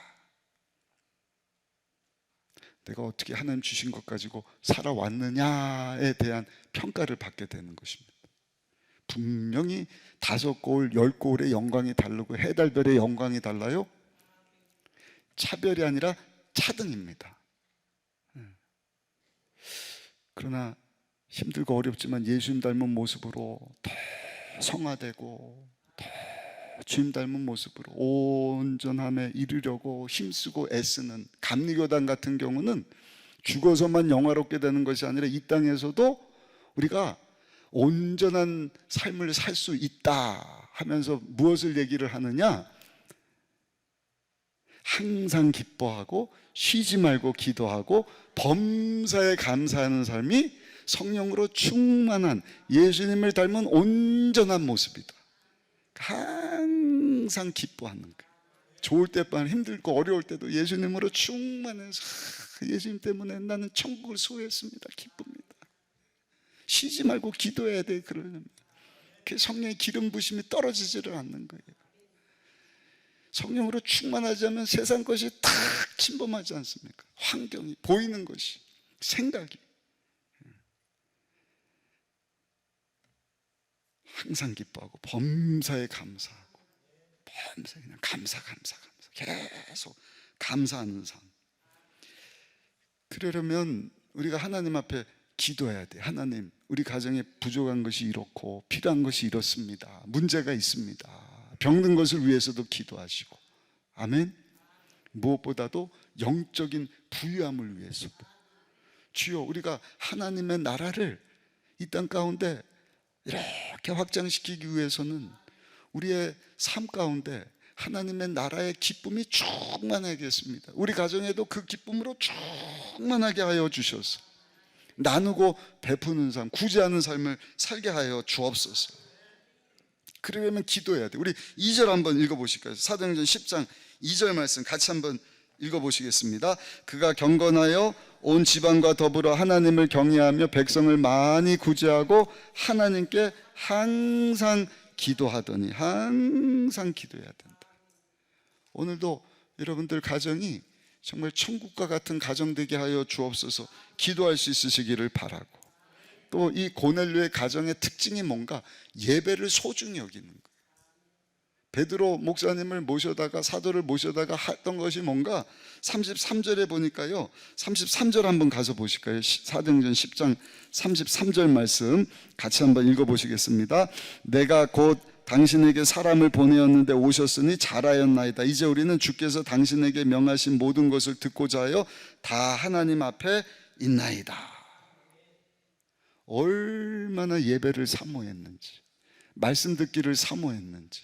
내가 어떻게 하나님 주신 것 가지고 살아왔느냐에 대한 평가를 받게 되는 것입니다. 분명히 5고을, 10고을의 영광이 다르고 해달별의 영광이 달라요. 차별이 아니라 차등입니다. 그러나 힘들고 어렵지만 예수님 닮은 모습으로 더 성화되고 더 주님 닮은 모습으로 온전함에 이르려고 힘쓰고 애쓰는 감리교단 같은 경우는 죽어서만 영화롭게 되는 것이 아니라 이 땅에서도 우리가 온전한 삶을 살 수 있다 하면서 무엇을 얘기를 하느냐? 항상 기뻐하고 쉬지 말고 기도하고 범사에 감사하는 삶이 성령으로 충만한 예수님을 닮은 온전한 모습이다. 항상 기뻐하는 거예요. 좋을 때만, 힘들고 어려울 때도 예수님으로 충만해서 예수님 때문에 나는 천국을 소유했습니다. 기쁩니다. 쉬지 말고 기도해야 돼. 그러려면 성령의 기름 부심이 떨어지지를 않는 거예요. 성령으로 충만하지 않으면 세상 것이 다 침범하지 않습니까? 환경이, 보이는 것이, 생각이. 항상 기뻐하고 범사에 감사하고, 범사에 그냥 감사 계속 감사하는 삶. 그러려면 우리가 하나님 앞에 기도해야 돼. 하나님, 우리 가정에 부족한 것이 이렇고 필요한 것이 이렇습니다. 문제가 있습니다. 병든 것을 위해서도 기도하시고, 아멘. 무엇보다도 영적인 부유함을 위해서도. 주여, 우리가 하나님의 나라를 이 땅 가운데 이렇게 확장시키기 위해서는 우리의 삶 가운데 하나님의 나라의 기쁨이 충만하겠습니다. 우리 가정에도 그 기쁨으로 충만하게 하여 주셔서 나누고 베푸는 삶, 구제하는 삶을 살게 하여 주옵소서. 그러려면 기도해야 돼. 우리 2절 한번 읽어보실까요? 사도행전 10장 2절 말씀 같이 한번 읽어보시겠습니다. 그가 경건하여 온 지방과 더불어 하나님을 경외하며 백성을 많이 구제하고 하나님께 항상 기도하더니. 항상 기도해야 된다. 오늘도 여러분들 가정이 정말 천국과 같은 가정 되게 하여 주옵소서. 기도할 수 있으시기를 바라고, 또 이 고넬료의 가정의 특징이 뭔가? 예배를 소중히 여기는 거예요. 베드로 목사님을 모셔다가, 사도를 모셔다가 했던 것이 뭔가 33절에 보니까요, 33절 한번 가서 보실까요? 사도행전 10장 33절 말씀 같이 한번 읽어보시겠습니다. 내가 곧 당신에게 사람을 보내었는데 오셨으니 잘하였나이다. 이제 우리는 주께서 당신에게 명하신 모든 것을 듣고자 하여 다 하나님 앞에 있나이다. 얼마나 예배를 사모했는지, 말씀 듣기를 사모했는지.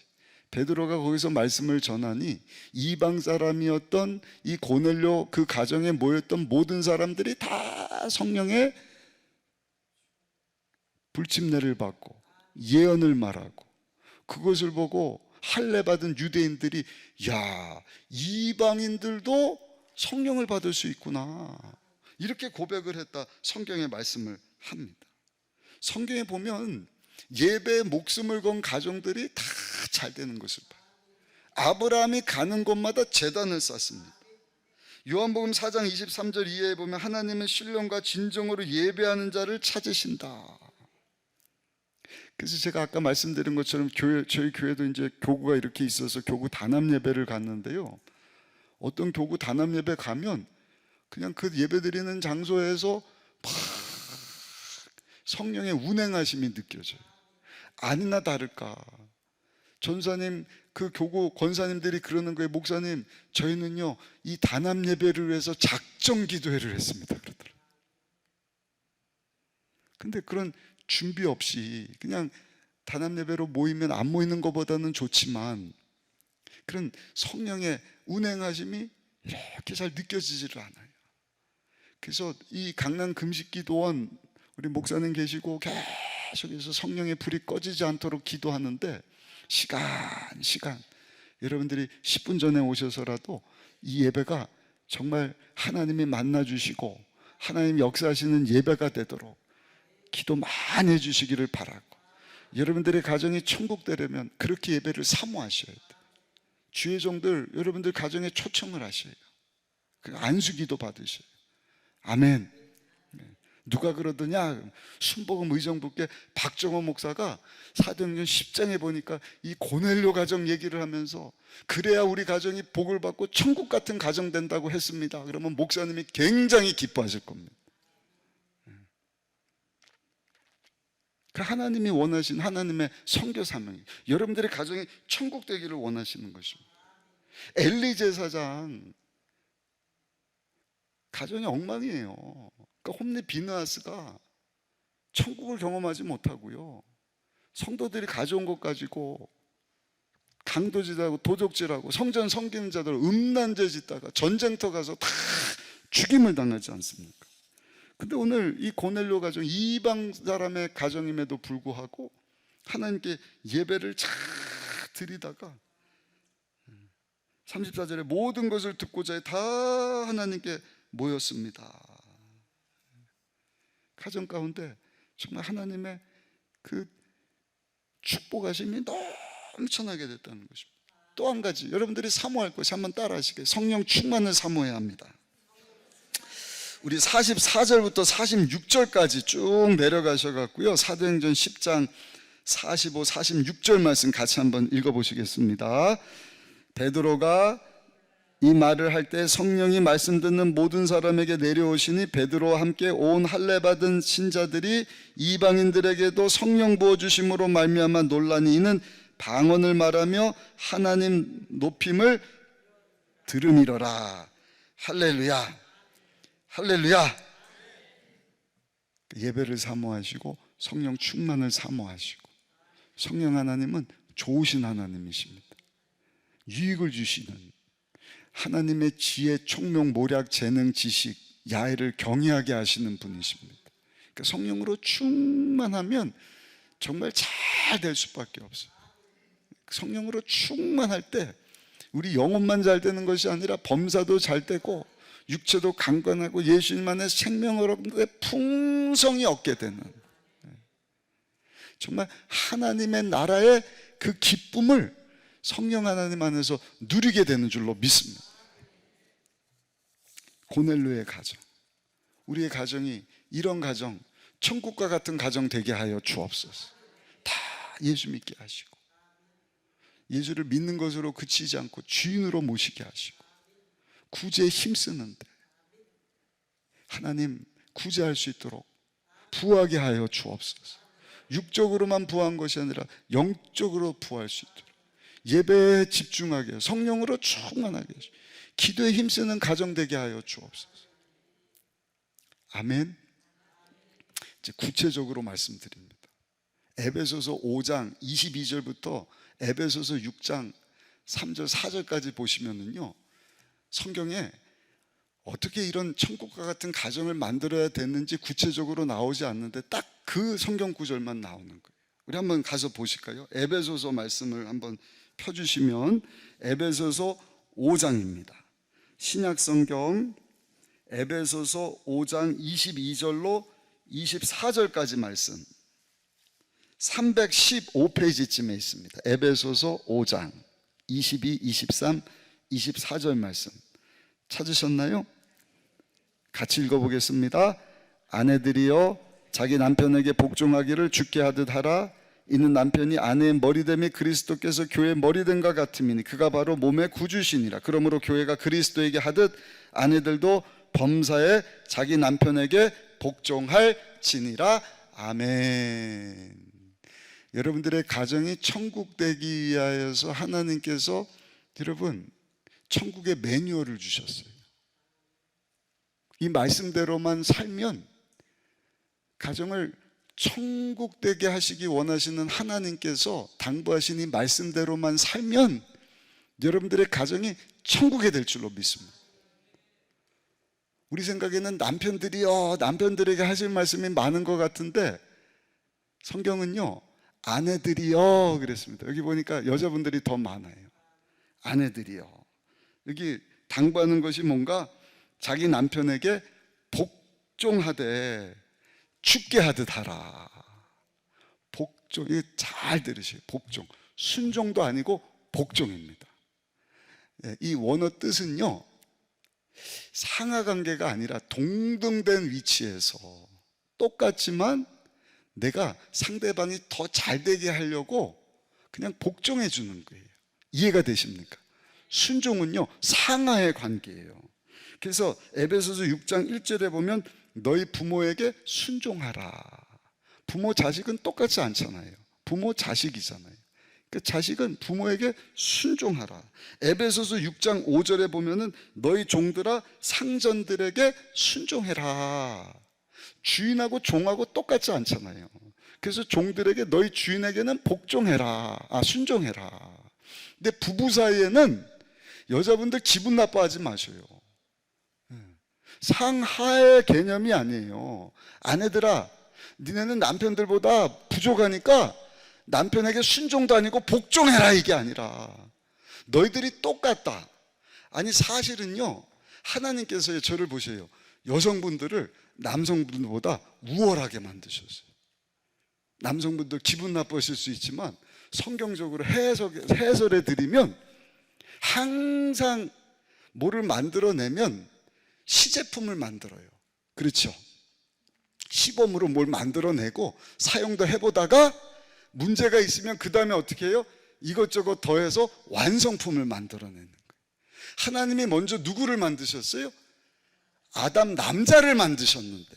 베드로가 거기서 말씀을 전하니 이방 사람이었던 이 고넬료 그 가정에 모였던 모든 사람들이 다 성령의 불침례를 받고 예언을 말하고, 그것을 보고 할례 받은 유대인들이 야, 이방인들도 성령을 받을 수 있구나, 이렇게 고백을 했다 성경의 말씀을 합니다. 성경에 보면 예배에 목숨을 건 가정들이 다 잘 되는 것을 봐요. 아브라함이 가는 곳마다 제단을 쌓습니다. 요한복음 4장 23절 이하에 보면 하나님은 신령과 진정으로 예배하는 자를 찾으신다. 그래서 제가 아까 말씀드린 것처럼 저희 교회도 이제 교구가 이렇게 있어서 교구 단합 예배를 갔는데요, 어떤 교구 단합 예배 가면 그냥 그 예배 드리는 장소에서 막 성령의 운행하심이 느껴져요. 아니나 다를까 전사님, 그 교구 권사님들이 그러는 거예요. 목사님, 저희는요 이 단합 예배를 위해서 작정 기도회를 했습니다, 그러더라고요. 근데 그런 준비 없이 그냥 단합 예배로 모이면 안 모이는 것보다는 좋지만 그런 성령의 운행하심이 이렇게 잘 느껴지지를 않아요. 그래서 이 강남 금식기도원 우리 목사님 계시고 계속해서 성령의 불이 꺼지지 않도록 기도하는데, 시간 여러분들이 10분 전에 오셔서라도 이 예배가 정말 하나님이 만나주시고 하나님 역사하시는 예배가 되도록 기도 많이 해주시기를 바라고, 여러분들의 가정이 천국 되려면 그렇게 예배를 사모하셔야 돼요. 주의 종들 여러분들 가정에 초청을 하셔요. 안수기도 받으셔요. 아멘. 누가 그러더냐, 순복음 의정부께 박정호 목사가 사도행전 10장에 보니까 이 고넬료 가정 얘기를 하면서 그래야 우리 가정이 복을 받고 천국 같은 가정 된다고 했습니다. 그러면 목사님이 굉장히 기뻐하실 겁니다. 그 하나님이 원하신 하나님의 선교 사명이 여러분들의 가정이 천국 되기를 원하시는 것입니다. 엘리 제사장 가정이 엉망이에요. 그러니까 홈리 비느하스가 천국을 경험하지 못하고요, 성도들이 가져온 것 가지고 강도질하고 도적질하고 성전 섬기는 자들 음란죄 짓다가 전쟁터 가서 다 죽임을 당하지 않습니까? 근데 오늘 이 고넬료 가정, 이방 사람의 가정임에도 불구하고 하나님께 예배를 잘 드리다가 34절에 모든 것을 듣고자 다 하나님께 모였습니다. 가정 가운데 정말 하나님의 그 축복하심이 넘쳐나게 됐다는 것입니다. 또 한 가지 여러분들이 사모할 것이, 한번 따라 하시게, 성령 충만을 사모해야 합니다. 우리 44절부터 46절까지 쭉 내려가셔갖고요, 사도행전 10장 45, 46절 말씀 같이 한번 읽어보시겠습니다. 베드로가 이 말을 할 때 성령이 말씀 듣는 모든 사람에게 내려오시니 베드로와 함께 온 할례 받은 신자들이 이방인들에게도 성령 부어주심으로 말미암아 놀라니 이는 방언을 말하며 하나님 높임을 들음이러라. 할렐루야, 할렐루야. 예배를 사모하시고 성령 충만을 사모하시고, 성령 하나님은 좋으신 하나님이십니다. 유익을 주시는 하나님의 지혜, 총명, 모략, 재능, 지식, 야훼를 경외하게 하시는 분이십니다. 그러니까 성령으로 충만하면 정말 잘 될 수밖에 없어요. 성령으로 충만할 때 우리 영혼만 잘 되는 것이 아니라 범사도 잘 되고 육체도 강건하고 예수님 안에 생명으로 풍성히 얻게 되는, 정말 하나님의 나라의 그 기쁨을 성령 하나님 안에서 누리게 되는 줄로 믿습니다. 고넬료의 가정, 우리의 가정이 이런 가정, 천국과 같은 가정 되게 하여 주옵소서. 다 예수 믿게 하시고 예수를 믿는 것으로 그치지 않고 주인으로 모시게 하시고 구제에 힘쓰는데 하나님 구제할 수 있도록 부하게 하여 주옵소서. 육적으로만 부한 것이 아니라 영적으로 부할 수 있도록 예배에 집중하게, 성령으로 충만하게, 기도에 힘쓰는 가정 되게 하여 주옵소서. 아멘. 이제 구체적으로 말씀드립니다. 에베소서 5장 22절부터 에베소서 6장 3절 4절까지 보시면은요, 성경에 어떻게 이런 천국과 같은 가정을 만들어야 됐는지 구체적으로 나오지 않는데 딱 그 성경 구절만 나오는 거예요. 우리 한번 가서 보실까요? 에베소서 말씀을 한번 펴주시면 에베소서 5장입니다. 신약 성경 에베소서 5장 22절로 24절까지 말씀 315페이지쯤에 있습니다. 에베소서 5장 22, 23, 24절 말씀 찾으셨나요? 같이 읽어보겠습니다. 아내들이여 자기 남편에게 복종하기를 주께 하듯 하라. 이는 남편이 아내의 머리됨이 그리스도께서 교회의 머리됨과 같음이니 그가 바로 몸의 구주시니라. 그러므로 교회가 그리스도에게 하듯 아내들도 범사에 자기 남편에게 복종할지니라. 아멘. 여러분들의 가정이 천국 되기 위하여서 하나님께서 여러분 천국의 매뉴얼을 주셨어요. 이 말씀대로만 살면 가정을 천국 되게 하시기 원하시는 하나님께서 당부하신 이 말씀대로만 살면 여러분들의 가정이 천국이 될 줄로 믿습니다. 우리 생각에는 남편들에게 하실 말씀이 많은 것 같은데 성경은요, 아내들이여 그랬습니다. 여기 보니까 여자분들이 더 많아요. 아내들이여. 여기 당부하는 것이 뭔가 자기 남편에게 복종하되 죽게 하듯 하라. 복종이 잘 들으세요. 복종. 순종도 아니고 복종입니다. 이 원어 뜻은요, 상하관계가 아니라 동등된 위치에서 똑같지만 내가 상대방이 더 잘되게 하려고 그냥 복종해 주는 거예요. 이해가 되십니까? 순종은요, 상하의 관계예요. 그래서 에베소서 6장 1절에 보면 너희 부모에게 순종하라. 부모 자식은 똑같지 않잖아요. 부모 자식이잖아요. 그 자식은 부모에게 순종하라. 에베소서 6장 5절에 보면은 너희 종들아 상전들에게 순종해라. 주인하고 종하고 똑같지 않잖아요. 그래서 종들에게 너희 주인에게는 복종해라. 순종해라. 근데 부부 사이에는 여자분들 기분 나빠하지 마셔요. 상하의 개념이 아니에요. 아내들아, 니네는 남편들보다 부족하니까 남편에게 순종도 아니고 복종해라, 이게 아니라 너희들이 똑같다. 아니 사실은요, 하나님께서 저를 보세요. 여성분들을 남성분들보다 우월하게 만드셨어요. 남성분들 기분 나쁘실 수 있지만 성경적으로 해설해 드리면 항상 뭐를 만들어내면 시제품을 만들어요. 그렇죠? 시범으로 뭘 만들어내고 사용도 해보다가 문제가 있으면 그 다음에 어떻게 해요? 이것저것 더해서 완성품을 만들어내는 거예요. 하나님이 먼저 누구를 만드셨어요? 아담 남자를 만드셨는데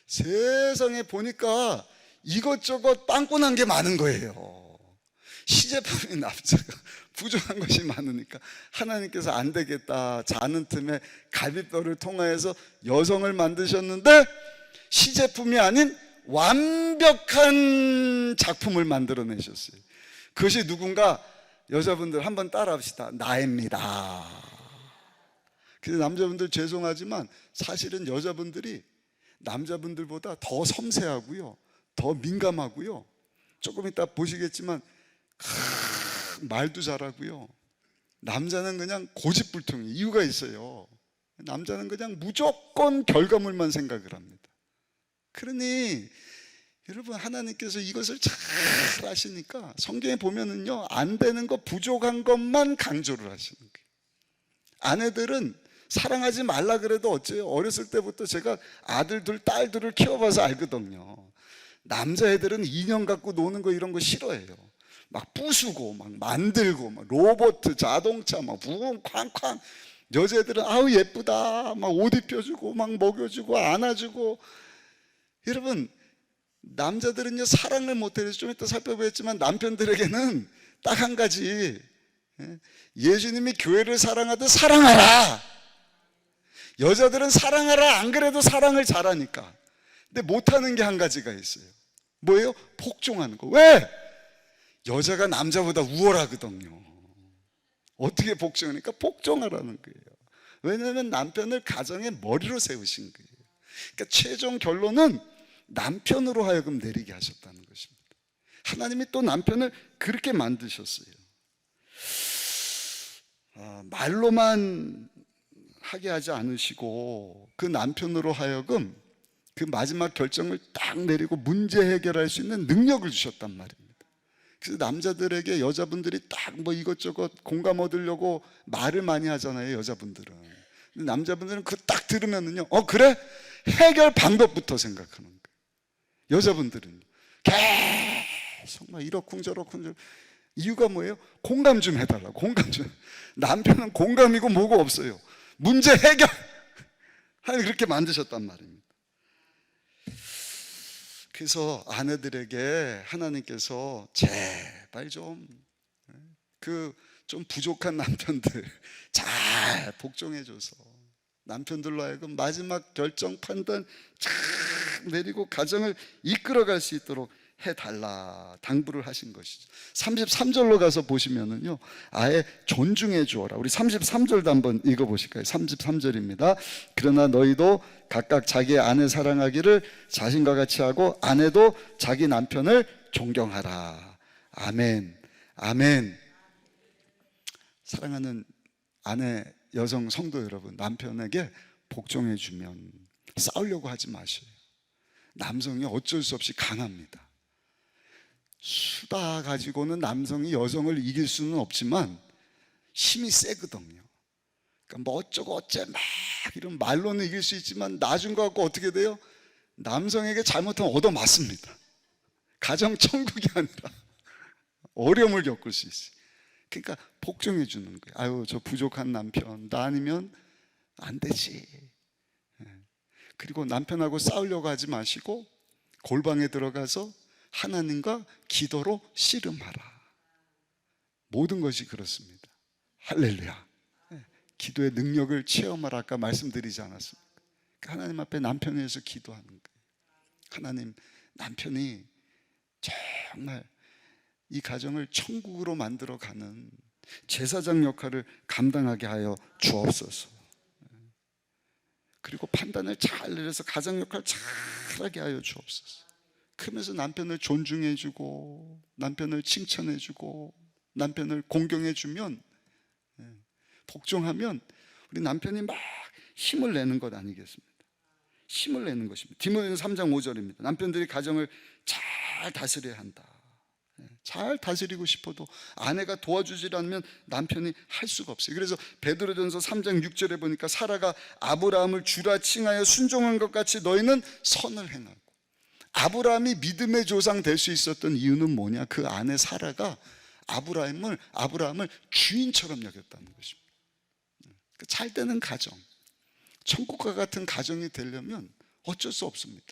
세상에 보니까 이것저것 빵꾸난 게 많은 거예요. 시제품인 남자가 부족한 것이 많으니까 하나님께서 안 되겠다, 자는 틈에 갈빗뼈를 통하여서 여성을 만드셨는데 시제품이 아닌 완벽한 작품을 만들어내셨어요. 그것이 누군가, 여자분들 한번 따라합시다. 나입니다. 그래서 남자분들 죄송하지만 사실은 여자분들이 남자분들보다 더 섬세하고요, 더 민감하고요, 조금 이따 보시겠지만 말도 잘하고요. 남자는 그냥 고집불통이 이유가 있어요. 남자는 그냥 무조건 결과물만 생각을 합니다. 그러니 여러분, 하나님께서 이것을 잘 아시니까 성경에 보면은요, 안 되는 거, 부족한 것만 강조를 하시는 거예요. 아내들은 사랑하지 말라 그래도 어째요? 어렸을 때부터 제가 아들들, 딸들을 키워봐서 알거든요. 남자애들은 인형 갖고 노는 거 이런 거 싫어해요. 막 부수고 막 만들고 막 로봇 자동차 막 부엉 쾅쾅. 여자애들은 아우 예쁘다 막 옷 입혀주고 막 먹여주고 안아주고. 여러분, 남자들은요 사랑을 못해서 좀 이따 살펴보겠지만 남편들에게는 딱 한 가지, 예수님이 교회를 사랑하듯 사랑하라. 여자들은 사랑하라 안 그래도 사랑을 잘하니까. 근데 못하는 게 한 가지가 있어요. 뭐예요? 복종하는 거. 왜? 여자가 남자보다 우월하거든요. 어떻게 복종하니까? 복종하라는 거예요. 왜냐하면 남편을 가정의 머리로 세우신 거예요. 그러니까 최종 결론은 남편으로 하여금 내리게 하셨다는 것입니다. 하나님이 또 남편을 그렇게 만드셨어요. 말로만 하게 하지 않으시고 그 남편으로 하여금 그 마지막 결정을 딱 내리고 문제 해결할 수 있는 능력을 주셨단 말입니다. 그래서 남자들에게 여자분들이 딱 뭐 이것저것 공감 얻으려고 말을 많이 하잖아요, 여자분들은. 근데 남자분들은 그거 딱 들으면은요, 그래? 해결 방법부터 생각하는 거예요. 여자분들은 계속 막 이러쿵저러쿵. 이유가 뭐예요? 공감 좀 해달라고. 공감 좀. 남편은 공감이고 뭐고 없어요. 문제 해결. 하나님 그렇게 만드셨단 말입니다. 그래서 아내들에게 하나님께서 제발 좀 부족한 남편들 잘 복종해줘서 남편들로 하여금 마지막 결정 판단 잘 내리고 가정을 이끌어갈 수 있도록 해달라 당부를 하신 것이죠. 33절로 가서 보시면은요, 아예 존중해 주어라. 우리 33절도 한번 읽어보실까요? 33절입니다. 그러나 너희도 각각 자기의 아내 사랑하기를 자신과 같이 하고 아내도 자기 남편을 존경하라. 아멘. 아멘. 사랑하는 아내 여성 성도 여러분, 남편에게 복종해 주면 싸우려고 하지 마셔요. 남성이 어쩔 수 없이 강합니다. 수다 가지고는 남성이 여성을 이길 수는 없지만 힘이 세거든요. 그러니까 뭐 어쩌고 어째 막 이런 말로는 이길 수 있지만 나중 갖고 어떻게 돼요? 남성에게 잘못하면 얻어맞습니다. 가정 천국이 아니라 어려움을 겪을 수 있어요. 그러니까 복종해 주는 거예요. 아유, 저 부족한 남편, 나 아니면 안 되지. 그리고 남편하고 싸우려고 하지 마시고 골방에 들어가서 하나님과 기도로 씨름하라. 모든 것이 그렇습니다. 할렐루야. 기도의 능력을 체험하라 아까 말씀드리지 않았습니까? 하나님 앞에 남편에 대해서 기도하는 거예요. 하나님, 남편이 정말 이 가정을 천국으로 만들어가는 제사장 역할을 감당하게 하여 주옵소서. 그리고 판단을 잘 내려서 가정 역할을 잘하게 하여 주옵소서. 그러면서 남편을 존중해주고 남편을 칭찬해주고 남편을 공경해주면, 복종하면 우리 남편이 막 힘을 내는 것 아니겠습니까? 힘을 내는 것입니다. 디모데전서 3장 5절입니다. 남편들이 가정을 잘 다스려야 한다. 잘 다스리고 싶어도 아내가 도와주지 않으면 남편이 할 수가 없어요. 그래서 베드로전서 3장 6절에 보니까 사라가 아브라함을 주라 칭하여 순종한 것 같이 너희는 선을 행하고. 아브라함이 믿음의 조상 될 수 있었던 이유는 뭐냐? 그 아내 사라가 아브라함을 주인처럼 여겼다는 것입니다. 잘 되는 가정, 천국과 같은 가정이 되려면 어쩔 수 없습니다.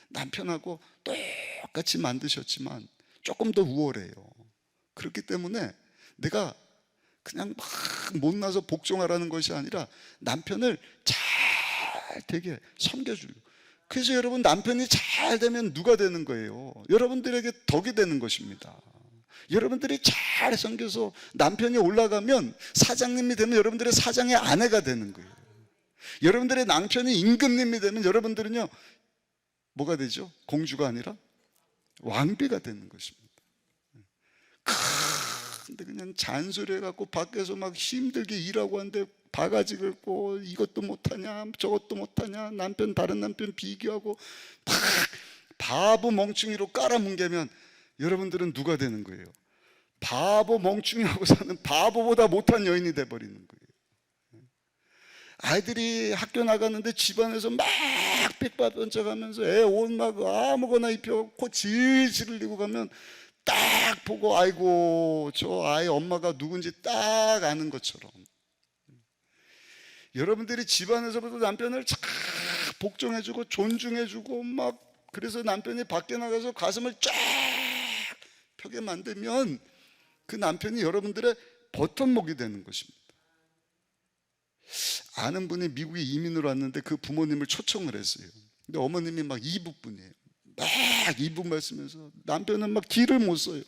남편하고 똑같이 만드셨지만 조금 더 우월해요. 그렇기 때문에 내가 그냥 막 못나서 복종하라는 것이 아니라 남편을 잘 되게 섬겨주고. 그래서 여러분, 남편이 잘 되면 누가 되는 거예요? 여러분들에게 덕이 되는 것입니다. 여러분들이 잘 섬겨서 남편이 올라가면 사장님이 되면 여러분들의 사장의 아내가 되는 거예요. 여러분들의 남편이 임금님이 되면 여러분들은요, 뭐가 되죠? 공주가 아니라 왕비가 되는 것입니다. 근데 그냥 잔소리 해갖고 밖에서 막 힘들게 일하고 하는데 바가지 긁고 이것도 못하냐 저것도 못하냐, 다른 남편 비교하고 막 바보 멍충이로 깔아뭉개면 여러분들은 누가 되는 거예요? 바보 멍충이하고 사는 바보보다 못한 여인이 돼버리는 거예요. 아이들이 학교 나가는데 집안에서 막 빽받은 척하면서 애 옷 막 아무거나 입혀갖고 질질 흘리고 가면 딱 보고 아이고 저 아이 엄마가 누군지 딱 아는 것처럼 여러분들이 집안에서부터 남편을 잘 복종해주고 존중해주고 막 그래서 남편이 밖에 나가서 가슴을 쫙 펴게 만들면 그 남편이 여러분들의 버튼목이 되는 것입니다. 아는 분이 미국에 이민을 왔는데 그 부모님을 초청을 했어요. 근데 어머님이 막 이북 분이에요. 막 이북 말씀해서 남편은 막 길을 못 써요.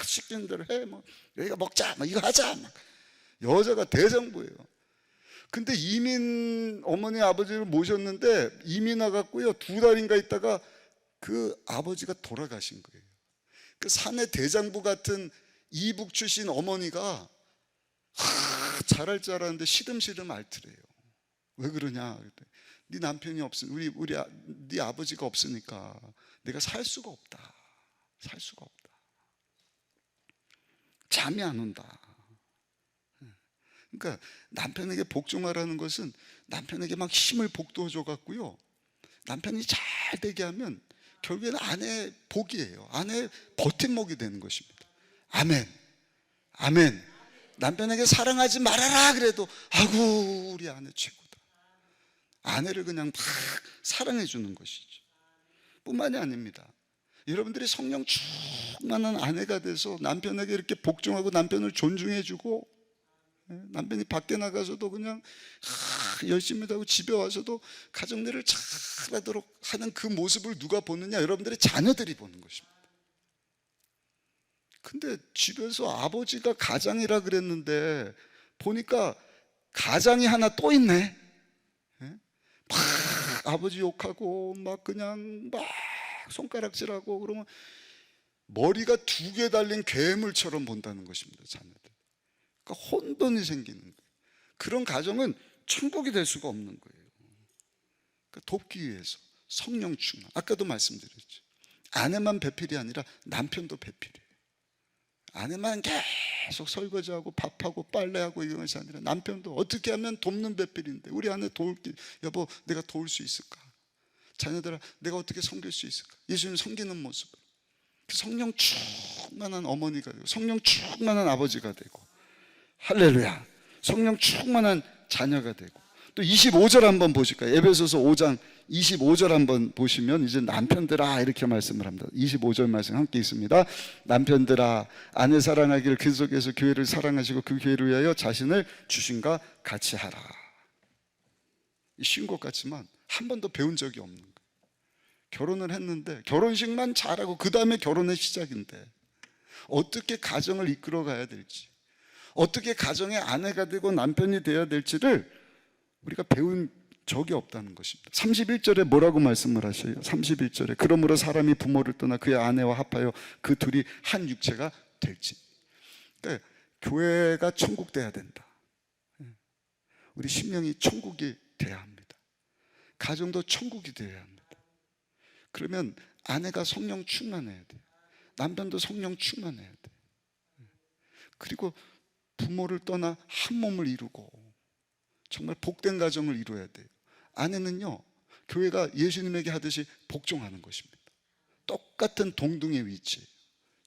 시키는 대로 해. 뭐 여기가 먹자, 뭐 이거 하자. 막. 여자가 대장부예요. 근데 이민 어머니 아버지를 모셨는데 이민 와갖고요 2달인가 있다가 그 아버지가 돌아가신 거예요. 그 사내 대장부 같은 이북 출신 어머니가 잘할 줄 알았는데 시름시름 앓더래요. 왜 그러냐? 네 남편이 없으니 네 아버지가 없으니까 내가 살 수가 없다. 살 수가 없다. 잠이 안 온다. 그러니까 남편에게 복종하라는 것은 남편에게 막 힘을 북돋워 갖고요. 남편이 잘 되게 하면 결국에는 아내의 복이에요. 아내의 버팀목이 되는 것입니다. 아멘. 아멘. 남편에게 사랑하지 말아라 그래도 아이고 우리 아내 최고다. 아내를 그냥 막 사랑해 주는 것이죠. 뿐만이 아닙니다. 여러분들이 성령 충만한 아내가 돼서 남편에게 이렇게 복종하고 남편을 존중해 주고 남편이 밖에 나가서도 그냥 열심히 하고 집에 와서도 가정일을 잘하도록 하는 그 모습을 누가 보느냐? 여러분들의 자녀들이 보는 것입니다. 근데 집에서 아버지가 가장이라 그랬는데 보니까 가장이 하나 또 있네. 막 아버지 욕하고 막 그냥 막 손가락질하고 그러면 머리가 2개 달린 괴물처럼 본다는 것입니다. 자녀들. 그러니까 혼돈이 생기는 거예요. 그런 가정은 천국이 될 수가 없는 거예요. 그러니까 돕기 위해서 성령 충만. 아까도 말씀드렸죠. 아내만 배필이 아니라 남편도 배필이에요. 아내만 계속 설거지하고 밥하고 빨래하고 이런 것이 아니라 남편도 어떻게 하면 돕는 배필인데 우리 아내 도울게 여보 내가 도울 수 있을까? 자녀들아 내가 어떻게 섬길 수 있을까? 예수님 섬기는 모습을 성령 충만한 어머니가 되고 성령 충만한 아버지가 되고 할렐루야 성령 충만한 자녀가 되고 또 25절 한번 보실까요? 에베소서 5장 25절 한번 보시면 이제 남편들아 이렇게 말씀을 합니다. 25절 말씀 함께 있습니다. 남편들아 아내 사랑하기를 그 속에서 교회를 사랑하시고 그 교회를 위하여 자신을 주신과 같이 하라. 쉬운 것 같지만 한 번도 배운 적이 없는 거예요. 결혼을 했는데 결혼식만 잘하고 그 다음에 결혼의 시작인데 어떻게 가정을 이끌어 가야 될지 어떻게 가정의 아내가 되고 남편이 되어야 될지를 우리가 배운 적이 없다는 것입니다. 31절에 뭐라고 말씀을 하셔요? 31절에 그러므로 사람이 부모를 떠나 그의 아내와 합하여 그 둘이 한 육체가 될지. 그러니까 교회가 천국 돼야 된다. 우리 심령이 천국이 돼야 합니다. 가정도 천국이 되어야 합니다. 그러면 아내가 성령 충만해야 돼요. 남편도 성령 충만해야 돼요. 그리고 부모를 떠나 한 몸을 이루고 정말 복된 가정을 이루어야 돼요. 아내는요 교회가 예수님에게 하듯이 복종하는 것입니다. 똑같은 동등의 위치.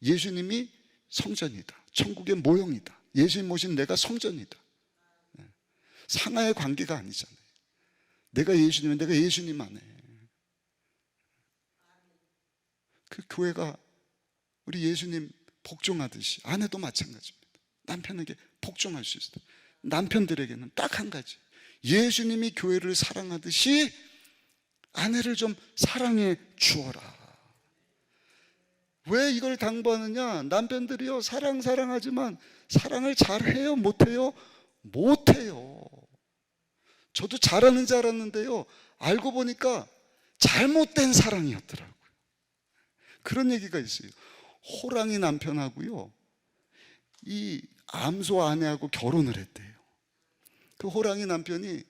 예수님이 성전이다. 천국의 모형이다. 예수님 모신 내가 성전이다. 상하의 관계가 아니잖아요. 내가 예수님은 내가 예수님 안에. 그 교회가 우리 예수님 복종하듯이 아내도 마찬가지입니다. 남편에게 복종할 수 있어요. 남편들에게는 딱 한 가지. 예수님이 교회를 사랑하듯이 아내를 좀 사랑해 주어라. 왜 이걸 당부하느냐? 남편들이요 사랑하지만 사랑을 잘해요? 못해요? 못해요. 저도 잘하는 줄 알았는데요 알고 보니까 잘못된 사랑이었더라고요. 그런 얘기가 있어요. 호랑이 남편하고요 이 암소 아내하고 결혼을 했대요. 그 호랑이 남편이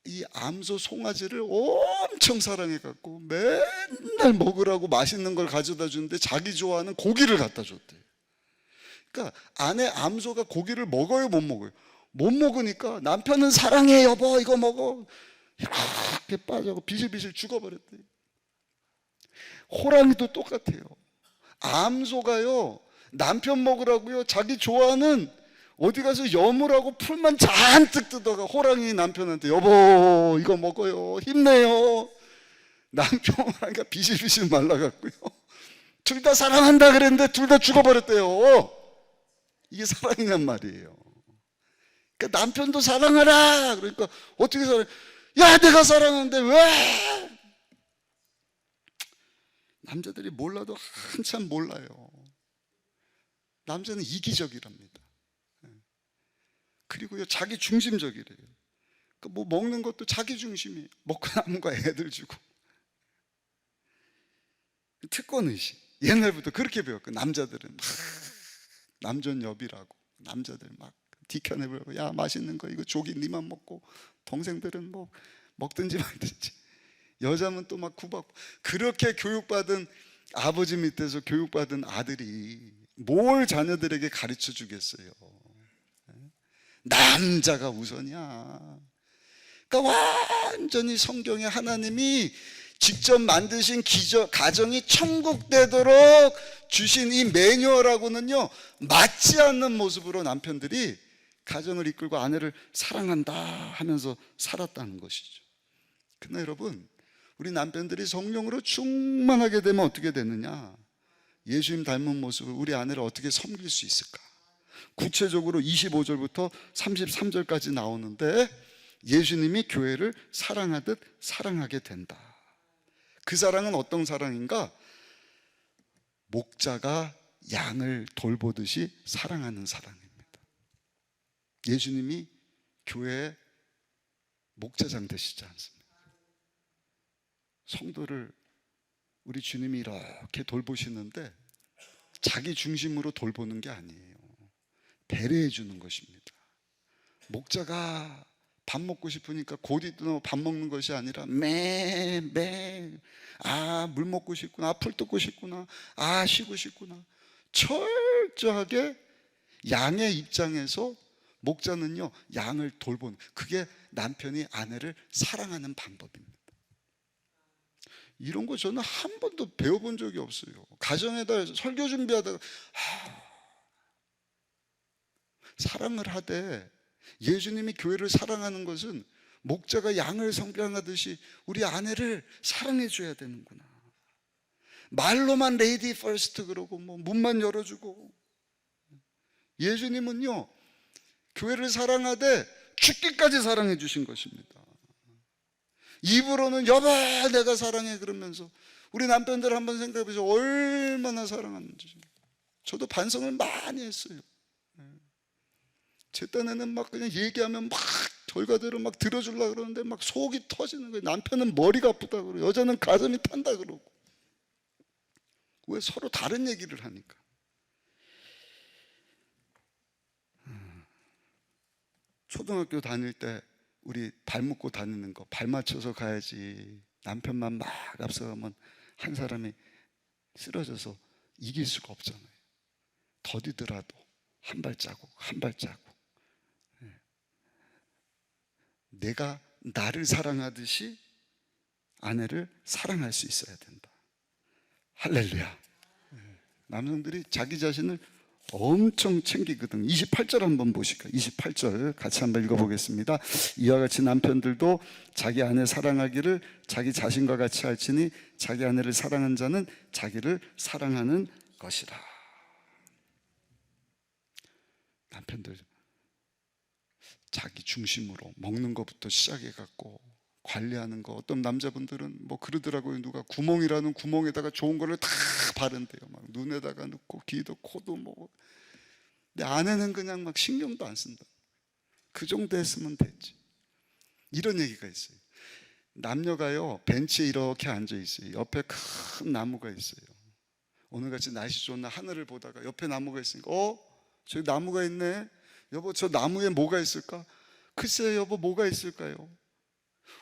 이 암소 송아지를 엄청 사랑해갖고 맨날 먹으라고 맛있는 걸 가져다 주는데 자기 좋아하는 고기를 갖다 줬대요. 그러니까 아내 암소가 고기를 먹어요 못 먹어요? 못 먹으니까 남편은 사랑해 여보 이거 먹어 이렇게 빠져고 비실비실 죽어버렸대요. 호랑이도 똑같아요. 암소가요 남편 먹으라고요 자기 좋아하는 어디 가서 여물하고 풀만 잔뜩 뜯어가 호랑이 남편한테 여보 이거 먹어요 힘내요. 남편하니까 비실비실 말라갖고요 둘 다 사랑한다 그랬는데 둘 다 죽어버렸대요. 이게 사랑이란 말이에요. 그러니까 남편도 사랑하라 그러니까 어떻게 사랑해? 야 내가 사랑하는데 왜? 남자들이 몰라도 한참 몰라요. 남자는 이기적이랍니다. 그리고요 자기 중심적이래요. 그러니까 뭐 먹는 것도 자기 중심이에요. 먹고 남은 거 애들 주고. 특권의식 옛날부터 그렇게 배웠고 남자들은 막 남존여비라고 남자들 막 디켜내버리고 야 맛있는 거 이거 조기 니만 먹고 동생들은 뭐 먹든지 말든지. 여자는 또 막 구박고. 그렇게 교육받은 아버지 밑에서 교육받은 아들이 뭘 자녀들에게 가르쳐 주겠어요. 남자가 우선이야. 그러니까 완전히 성경에 하나님이 직접 만드신 가정이 천국 되도록 주신 이 매뉴얼하고는요 맞지 않는 모습으로 남편들이 가정을 이끌고 아내를 사랑한다 하면서 살았다는 것이죠. 그러나 여러분 우리 남편들이 성령으로 충만하게 되면 어떻게 되느냐? 예수님 닮은 모습을 우리 아내를 어떻게 섬길 수 있을까? 구체적으로 25절부터 33절까지 나오는데 예수님이 교회를 사랑하듯 사랑하게 된다. 그 사랑은 어떤 사랑인가? 목자가 양을 돌보듯이 사랑하는 사랑입니다. 예수님이 교회의 목자장 되시지 않습니까? 성도를 우리 주님이 이렇게 돌보시는데 자기 중심으로 돌보는 게 아니에요. 배려해 주는 것입니다. 목자가 밥 먹고 싶으니까 고디도 밥 먹는 것이 아니라 매매 물 먹고 싶구나, 풀 뜯고 싶구나, 쉬고 싶구나. 철저하게 양의 입장에서 목자는요 양을 돌보는, 그게 남편이 아내를 사랑하는 방법입니다. 이런 거 저는 한 번도 배워본 적이 없어요. 가정에다 설교 준비하다가 사랑을 하되, 예수님이 교회를 사랑하는 것은 목자가 양을 성경하듯이 우리 아내를 사랑해 줘야 되는구나. 말로만 레이디 퍼스트 그러고 뭐 문만 열어주고, 예수님은요 교회를 사랑하되 죽기까지 사랑해 주신 것입니다. 입으로는 여보 내가 사랑해 그러면서 우리 남편들 한번 생각해 보세요. 얼마나 사랑하는지. 저도 반성을 많이 했어요. 제 딴에는 막 그냥 얘기하면 막 결과대로 막 들어주려고 그러는데 막 속이 터지는 거예요. 남편은 머리가 아프다 그러고 여자는 가슴이 탄다 그러고. 왜? 서로 다른 얘기를 하니까. 초등학교 다닐 때 우리 발 묶고 다니는 거 발 맞춰서 가야지, 남편만 막 앞서가면 한 사람이 쓰러져서 이길 수가 없잖아요. 더디더라도 한 발자국 한 발자국. 내가 나를 사랑하듯이 아내를 사랑할 수 있어야 된다. 할렐루야. 남성들이 자기 자신을 엄청 챙기거든. 28절 한번 보실까요? 28절 같이 한번 읽어보겠습니다. 이와 같이 남편들도 자기 아내 사랑하기를 자기 자신과 같이 할지니 자기 아내를 사랑하는 자는 자기를 사랑하는 것이라. 남편들 자기 중심으로 먹는 것부터 시작해갖고 관리하는 거. 어떤 남자분들은 뭐 그러더라고요. 누가 구멍이라는 구멍에다가 좋은 거를 다 바른대요. 막 눈에다가 넣고 귀도 코도 뭐. 근데 아내는 그냥 막 신경도 안 쓴다. 그 정도 했으면 됐지. 이런 얘기가 있어요. 남녀가요 벤치에 이렇게 앉아 있어요. 옆에 큰 나무가 있어요. 오늘같이 날씨 좋은 날 하늘을 보다가 옆에 나무가 있으니까 저기 나무가 있네. 여보 저 나무에 뭐가 있을까? 글쎄요 여보 뭐가 있을까요?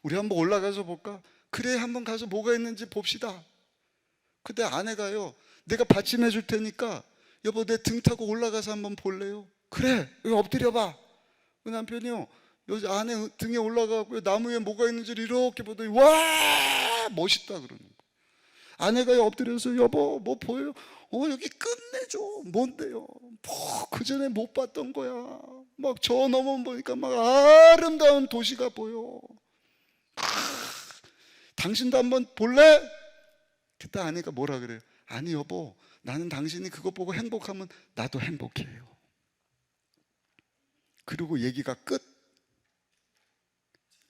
우리 한번 올라가서 볼까? 그래 한번 가서 뭐가 있는지 봅시다. 근데 아내가요 내가 받침해 줄 테니까 여보 내 등 타고 올라가서 한번 볼래요? 그래 여기 엎드려봐. 그 남편이요 여자 아내 등에 올라가고 나무에 뭐가 있는지를 이렇게 보더니 와 멋있다 그러는 거예요. 아내가 엎드려서 여보 뭐 보여요? 여기 끝내줘. 뭔데요? 뭐 그전에 못 봤던 거야. 막 저 너머 보니까 막 아름다운 도시가 보여. 당신도 한번 볼래? 그때 아내가 뭐라 그래요? 아니 여보, 나는 당신이 그거 보고 행복하면 나도 행복해요. 그리고 얘기가 끝.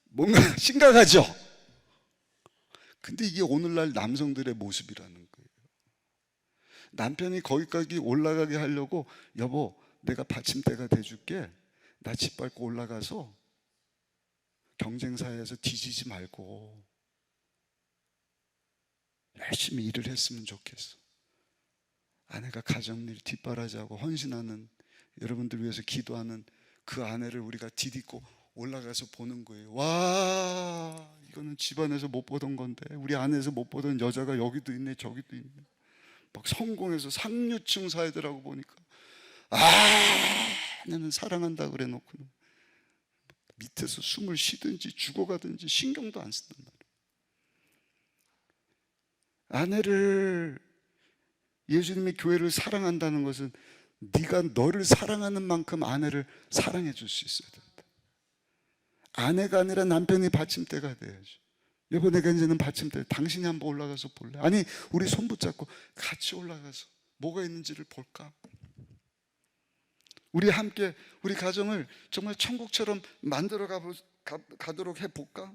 뭔가 심각하죠? 근데 이게 오늘날 남성들의 모습이라는 거예요. 남편이 거기까지 올라가게 하려고 여보 내가 받침대가 돼줄게. 나 집 밟고 올라가서 경쟁사회에서 뒤지지 말고 열심히 일을 했으면 좋겠어. 아내가 가정일 뒷바라지하고 헌신하는, 여러분들 위해서 기도하는 그 아내를 우리가 디딛고 올라가서 보는 거예요. 와, 이거는 집안에서 못 보던 건데, 우리 안에서 못 보던 여자가 여기도 있네 저기도 있네. 막 성공해서 상류층 사회들하고 보니까 아내는 사랑한다 그래 놓고는 밑에서 숨을 쉬든지 죽어가든지 신경도 안 쓴단 말이에요. 아내를, 예수님이 교회를 사랑한다는 것은 네가 너를 사랑하는 만큼 아내를 사랑해 줄 수 있어야 된다. 아내가 아니라 남편이 받침대가 돼야죠. 여보 내가 이제는 받침대, 당신이 한번 올라가서 볼래? 아니 우리 손 붙잡고 같이 올라가서 뭐가 있는지를 볼까? 우리 함께 우리 가정을 정말 천국처럼 만들어 가도록 해볼까?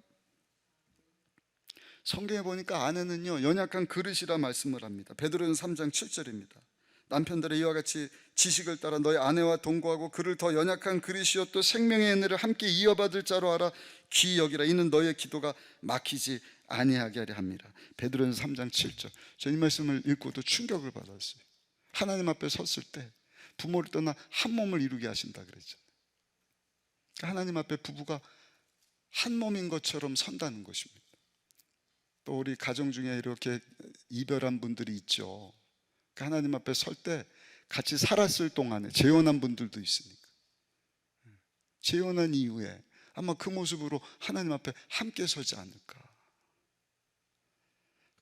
성경에 보니까 아내는요 연약한 그릇이라 말씀을 합니다. 베드로전서 3장 7절입니다. 남편들의 이와 같이 지식을 따라 너희 아내와 동거하고 그를 더 연약한 그릇이요 또 생명의 은혜를 함께 이어받을 자로 알아 귀히 여기라. 이는 너희의 기도가 막히지 아니하게 하려 함이라. 베드로전서 3장 7절. 저 이 말씀을 읽고도 충격을 받았어요. 하나님 앞에 섰을 때 부모를 떠나 한 몸을 이루게 하신다 그랬잖아요. 하나님 앞에 부부가 한 몸인 것처럼 선다는 것입니다. 또 우리 가정 중에 이렇게 이별한 분들이 있죠. 하나님 앞에 설 때 같이 살았을 동안에 재혼한 분들도 있으니까, 재혼한 이후에 아마 그 모습으로 하나님 앞에 함께 서지 않을까.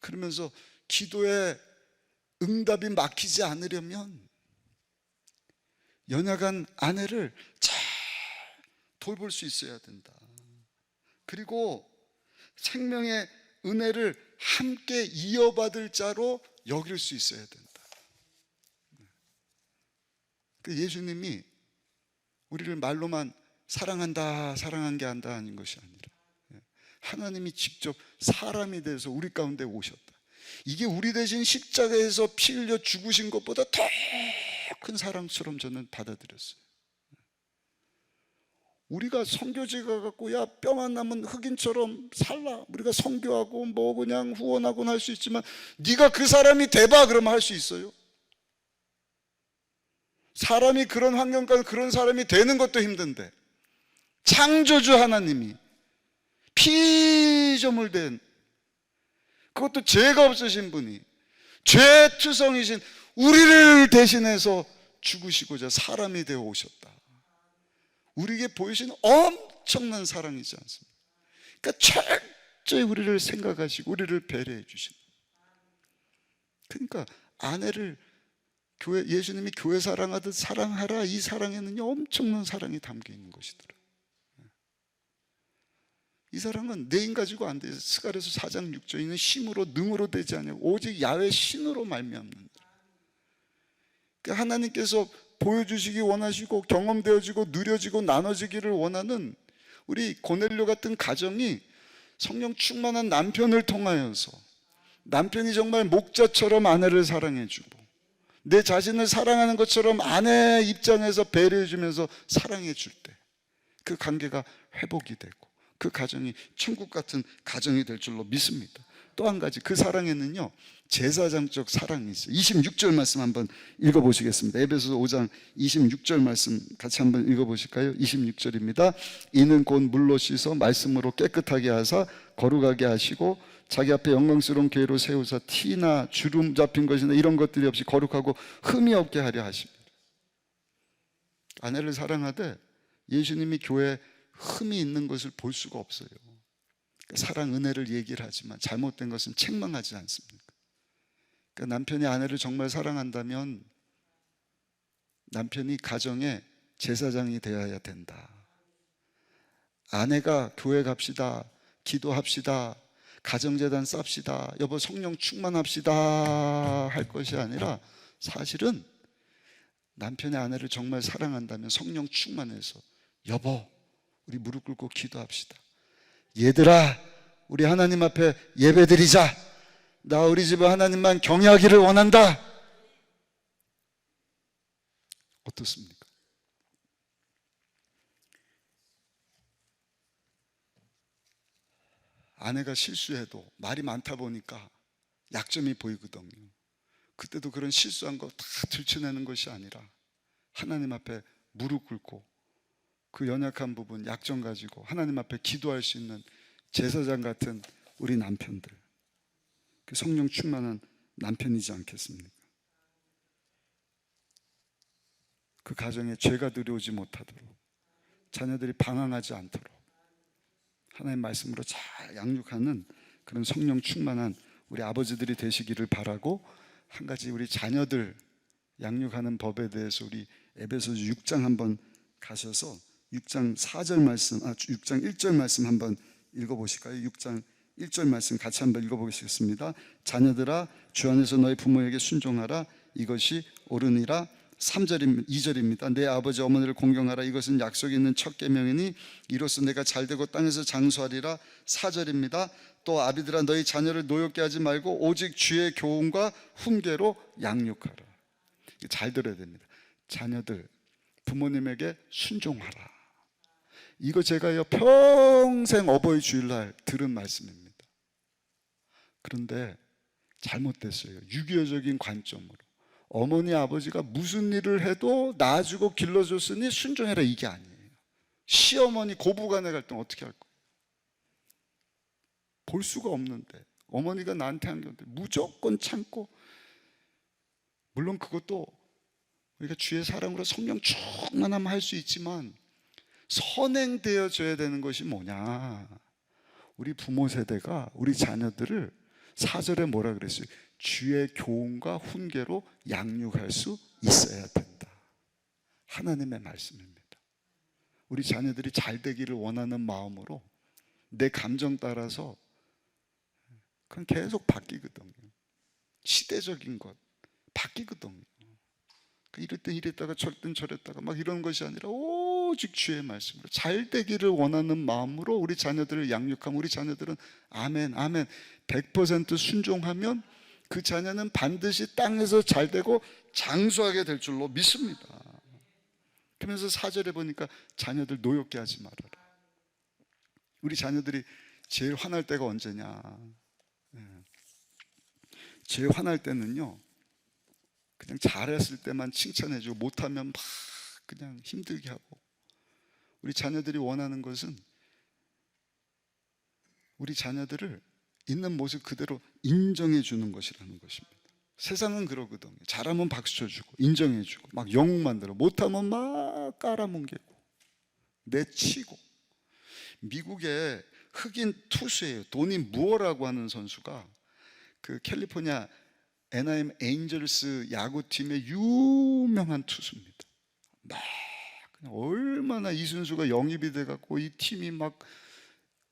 그러면서 기도의 응답이 막히지 않으려면 연약한 아내를 잘 돌볼 수 있어야 된다. 그리고 생명의 은혜를 함께 이어받을 자로 여길 수 있어야 된다. 예수님이 우리를 말로만 사랑한다 사랑한 게 한다 아닌 것이 아니라 하나님이 직접 사람이 돼서 우리 가운데 오셨다. 이게 우리 대신 십자가에서 피 흘려 죽으신 것보다 더 큰 사랑처럼 저는 받아들였어요. 우리가 선교지가 갖고 야 뼈만 남은 흑인처럼 살라, 우리가 선교하고 뭐 그냥 후원하고는 할 수 있지만 네가 그 사람이 돼봐 그러면 할 수 있어요? 사람이 그런 환경까지 그런 사람이 되는 것도 힘든데 창조주 하나님이 피조물 된, 그것도 죄가 없으신 분이 죄투성이신 우리를 대신해서 죽으시고자 사람이 되어 오셨다. 우리에게 보이신 엄청난 사랑이지 않습니까? 그러니까 철저히 우리를 생각하시고 우리를 배려해 주신. 그러니까 아내를 교회, 예수님이 교회 사랑하듯 사랑하라, 이 사랑에는요 엄청난 사랑이 담겨 있는 것이더라. 이 사랑은 내 힘 가지고 안 돼. 스가랴서 4장 6절에 있는 힘으로 능으로 되지 않냐고, 오직 야훼 신으로 말미암는다. 그러니까 하나님께서 보여주시기 원하시고 경험되어지고 누려지고 나눠지기를 원하는 우리 고넬료 같은 가정이 성령 충만한 남편을 통하여서, 남편이 정말 목자처럼 아내를 사랑해주고 내 자신을 사랑하는 것처럼 아내 입장에서 배려해주면서 사랑해줄 때 그 관계가 회복이 되고 그 가정이 천국 같은 가정이 될 줄로 믿습니다. 또 한 가지, 그 사랑에는요 제사장적 사랑이 있어요. 26절 말씀 한번 읽어보시겠습니다. 에베소서 5장 26절 말씀 같이 한번 읽어보실까요? 26절입니다. 이는 곧 물로 씻어 말씀으로 깨끗하게 하사 거룩하게 하시고 자기 앞에 영광스러운 교회로 세우사 티나 주름 잡힌 것이나 이런 것들이 없이 거룩하고 흠이 없게 하려 하십니다. 아내를 사랑하되 예수님이 교회에 흠이 있는 것을 볼 수가 없어요. 사랑 은혜를 얘기를 하지만 잘못된 것은 책망하지 않습니까? 그러니까 남편이 아내를 정말 사랑한다면 남편이 가정의 제사장이 되어야 된다. 아내가 교회 갑시다, 기도합시다, 가정재단 쌉시다, 여보 성령 충만합시다 할 것이 아니라 사실은 남편이 아내를 정말 사랑한다면 성령 충만해서 여보 우리 무릎 꿇고 기도합시다. 얘들아 우리 하나님 앞에 예배드리자. 나 우리 집에 하나님만 경외하기를 원한다. 어떻습니까? 아내가 실수해도 말이 많다 보니까 약점이 보이거든요. 그때도 그런 실수한 거 다 들춰내는 것이 아니라 하나님 앞에 무릎 꿇고 그 연약한 부분, 약점 가지고 하나님 앞에 기도할 수 있는 제사장 같은 우리 남편들, 그 성령 충만한 남편이지 않겠습니까? 그 가정에 죄가 들여오지 못하도록, 자녀들이 방황하지 않도록 하나님 말씀으로 잘 양육하는 그런 성령 충만한 우리 아버지들이 되시기를 바라고, 한 가지 우리 자녀들 양육하는 법에 대해서 우리 에베소서 6장 한번 가셔서 6장 4절 말씀, 6장 1절 말씀 한번 읽어보실까요? 6장 1절 말씀 같이 한번 읽어보겠습니다. 자녀들아 주 안에서 너희 부모에게 순종하라. 이것이 옳으니라. 2절입니다. 내 아버지 어머니를 공경하라. 이것은 약속이 있는 첫 계명이니 이로써 내가 잘되고 땅에서 장수하리라. 4절입니다. 또 아비들아 너희 자녀를 노엽게 하지 말고 오직 주의 교훈과 훈계로 양육하라. 잘 들어야 됩니다. 자녀들 부모님에게 순종하라. 이거 제가요 평생 어버이 주일날 들은 말씀입니다. 그런데 잘못됐어요. 유교적인 관점으로 어머니 아버지가 무슨 일을 해도 낳아주고 길러줬으니 순종해라, 이게 아니에요. 시어머니 고부간의 갈등 어떻게 할 거예요? 볼 수가 없는데 어머니가 나한테 한 건데 무조건 참고, 물론 그것도 우리가 주의 사랑으로 성령 충만하면 할 수 있지만 선행되어져야 되는 것이 뭐냐, 우리 부모 세대가 우리 자녀들을 4절에 뭐라 그랬어요? 주의 교훈과 훈계로 양육할 수 있어야 된다. 하나님의 말씀입니다. 우리 자녀들이 잘 되기를 원하는 마음으로 내 감정 따라서 그건 계속 바뀌거든요. 시대적인 것 바뀌거든요. 이럴 땐 이랬다가 저럴 땐 저랬다가 막 이런 것이 아니라 오직 주의 말씀으로 잘 되기를 원하는 마음으로 우리 자녀들을 양육하면 우리 자녀들은 아멘 아멘 100% 순종하면 그 자녀는 반드시 땅에서 잘 되고 장수하게 될 줄로 믿습니다. 그러면서 4절에 보니까 자녀들 노엽게 하지 말아라. 우리 자녀들이 제일 화날 때가 언제냐? 제일 화날 때는요, 그냥 잘했을 때만 칭찬해주고 못하면 막 그냥 힘들게 하고. 우리 자녀들이 원하는 것은 우리 자녀들을 있는 모습 그대로 인정해 주는 것이라는 것입니다. 세상은 그러거든요. 잘하면 박수 쳐주고 인정해 주고 막 영웅 만들어, 못하면 막 깔아뭉개고 내치고. 미국의 흑인 투수예요. 도니 무어라고 하는 선수가 그 캘리포니아 애나임 에인절스 야구팀의 유명한 투수입니다. 막 그냥 얼마나 이 선수가 영입이 돼갖고 이 팀이 막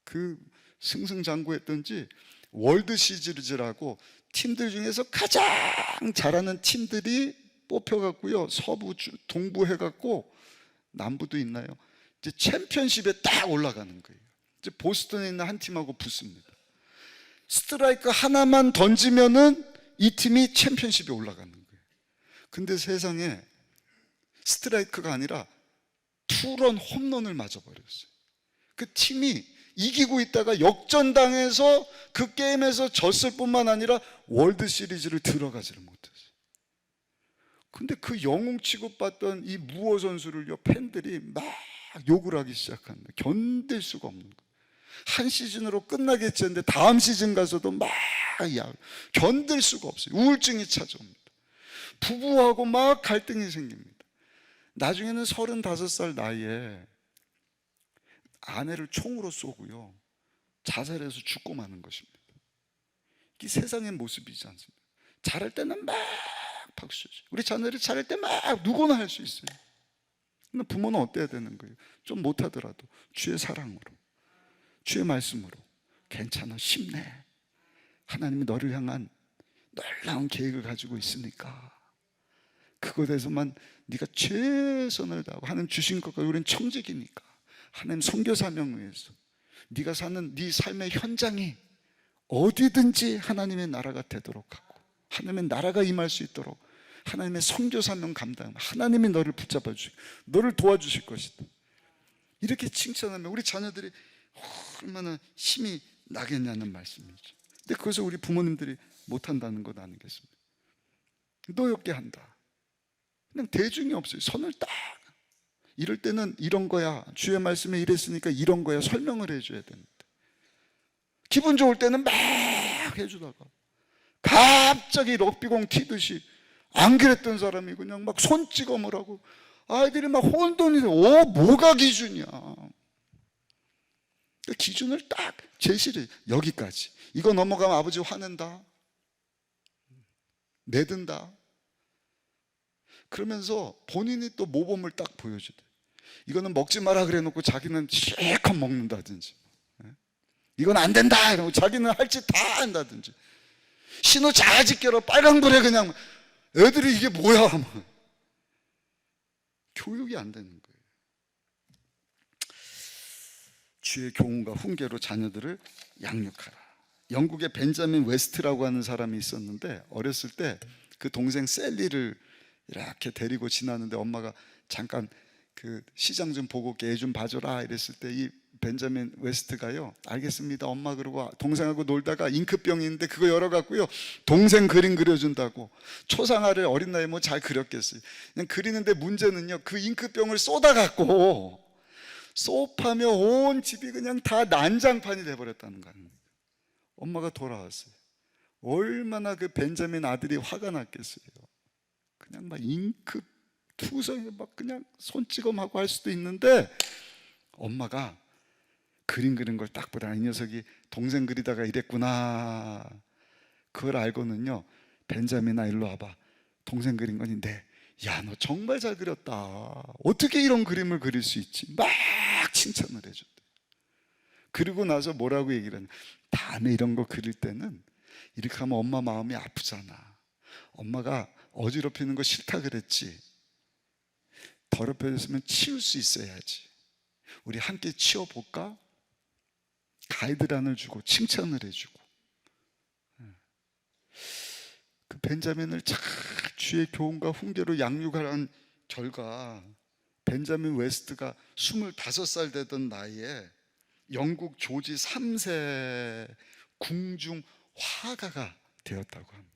그 승승장구했던지 월드 시리즈라고 팀들 중에서 가장 잘하는 팀들이 뽑혀갖고요, 서부 동부 해갖고 남부도 있나요? 이제 챔피언십에 딱 올라가는 거예요. 이제 보스턴에 있는 한 팀하고 붙습니다. 스트라이크 하나만 던지면은 이 팀이 챔피언십에 올라가는 거예요. 근데 세상에 스트라이크가 아니라 투런 홈런을 맞아버렸어요. 그 팀이 이기고 있다가 역전당해서 그 게임에서 졌을 뿐만 아니라 월드 시리즈를 들어가지를 못했어요. 근데 그 영웅 취급받던 이 무어 선수를요, 팬들이 막 욕을 하기 시작합니다. 견딜 수가 없는 거예요. 한 시즌으로 끝나겠지 했는데 다음 시즌 가서도 막 견딜 수가 없어요. 우울증이 찾아옵니다. 부부하고 막 갈등이 생깁니다. 나중에는 35살 나이에 아내를 총으로 쏘고요, 자살해서 죽고 마는 것입니다. 이게 세상의 모습이지 않습니까? 잘할 때는 막 박수 쳐. 우리 자녀들이 잘할 때 막 누구나 할 수 있어요. 근데 부모는 어때야 되는 거예요? 좀 못하더라도 주의 사랑으로, 주의 말씀으로, 괜찮아, 힘내, 하나님이 너를 향한 놀라운 계획을 가지고 있으니까 그것에서만 네가 최선을 다하고, 하나님 주신 것과 우리는 청직이니까 하나님 선교 사명 위해서 네가 사는 네 삶의 현장이 어디든지 하나님의 나라가 되도록 하고, 하나님의 나라가 임할 수 있도록 하나님의 선교 사명 감당, 하나님이 너를 붙잡아 주시고 너를 도와주실 것이다, 이렇게 칭찬하면 우리 자녀들이 얼마나 힘이 나겠냐는 말씀이죠. 근데 그것을 우리 부모님들이 못한다는 것 아니겠습니까? 노엽게 한다. 그냥 대중이 없어요. 선을 딱, 이럴 때는 이런 거야, 주의 말씀에 이랬으니까 이런 거야, 설명을 해줘야 되는데, 기분 좋을 때는 막 해주다가 갑자기 럭비공 튀듯이 안 그랬던 사람이 그냥 막 손찌검을 하고 아이들이 막 혼돈이 돼. 뭐가 기준이야? 그 기준을 딱 제시를, 여기까지, 이거 넘어가면 아버지 화낸다, 내든다, 그러면서 본인이 또 모범을 딱 보여주대. 이거는 먹지 마라 그래 놓고 자기는 실컷 먹는다든지, 이건 안 된다 이러고 자기는 할 짓 다 한다든지, 신호 자지껴라 빨간불에 그냥, 애들이 이게 뭐야 하면 교육이 안 되는 거예요. 주의 교훈과 훈계로 자녀들을 양육하라. 영국에 벤자민 웨스트라고 하는 사람이 있었는데, 어렸을 때 그 동생 셀리를 이렇게 데리고 지나는데 엄마가 잠깐 그 시장 좀 보고 애 좀 봐줘라 이랬을 때 이 벤자민 웨스트가요, 알겠습니다 엄마, 그러고 동생하고 놀다가 잉크병이 있는데 그거 열어갖고요 동생 그림 그려준다고, 초상화를 어린 나이에 뭐 잘 그렸겠어요. 그냥 그리는데 문제는요, 그 잉크병을 쏟아갖고 소파며 온 집이 그냥 다 난장판이 돼버렸다는 거예요. 엄마가 돌아왔어요. 얼마나 그 벤자민 아들이 화가 났겠어요. 그냥 막 잉크 투성이 막 그냥 손찌검하고 할 수도 있는데, 엄마가 그림 그린 걸 딱 보다 이 녀석이 동생 그리다가 이랬구나, 그걸 알고는요, 벤자민아 일로 와봐, 동생 그린 건데, 야 너 정말 잘 그렸다, 어떻게 이런 그림을 그릴 수 있지, 막 칭찬을 해줬대. 그리고 나서 뭐라고 얘기를 하냐, 다음에 이런 거 그릴 때는 이렇게 하면 엄마 마음이 아프잖아, 엄마가 어지럽히는 거 싫다 그랬지, 더럽혀졌으면 치울 수 있어야지, 우리 함께 치워볼까? 가이드란을 주고 칭찬을 해주고, 그 벤자민을 잘 주의 교훈과 훈계로 양육하라는 결과, 벤자민 웨스트가 25살 되던 나이에 영국 조지 3세 궁중 화가가 되었다고 합니다.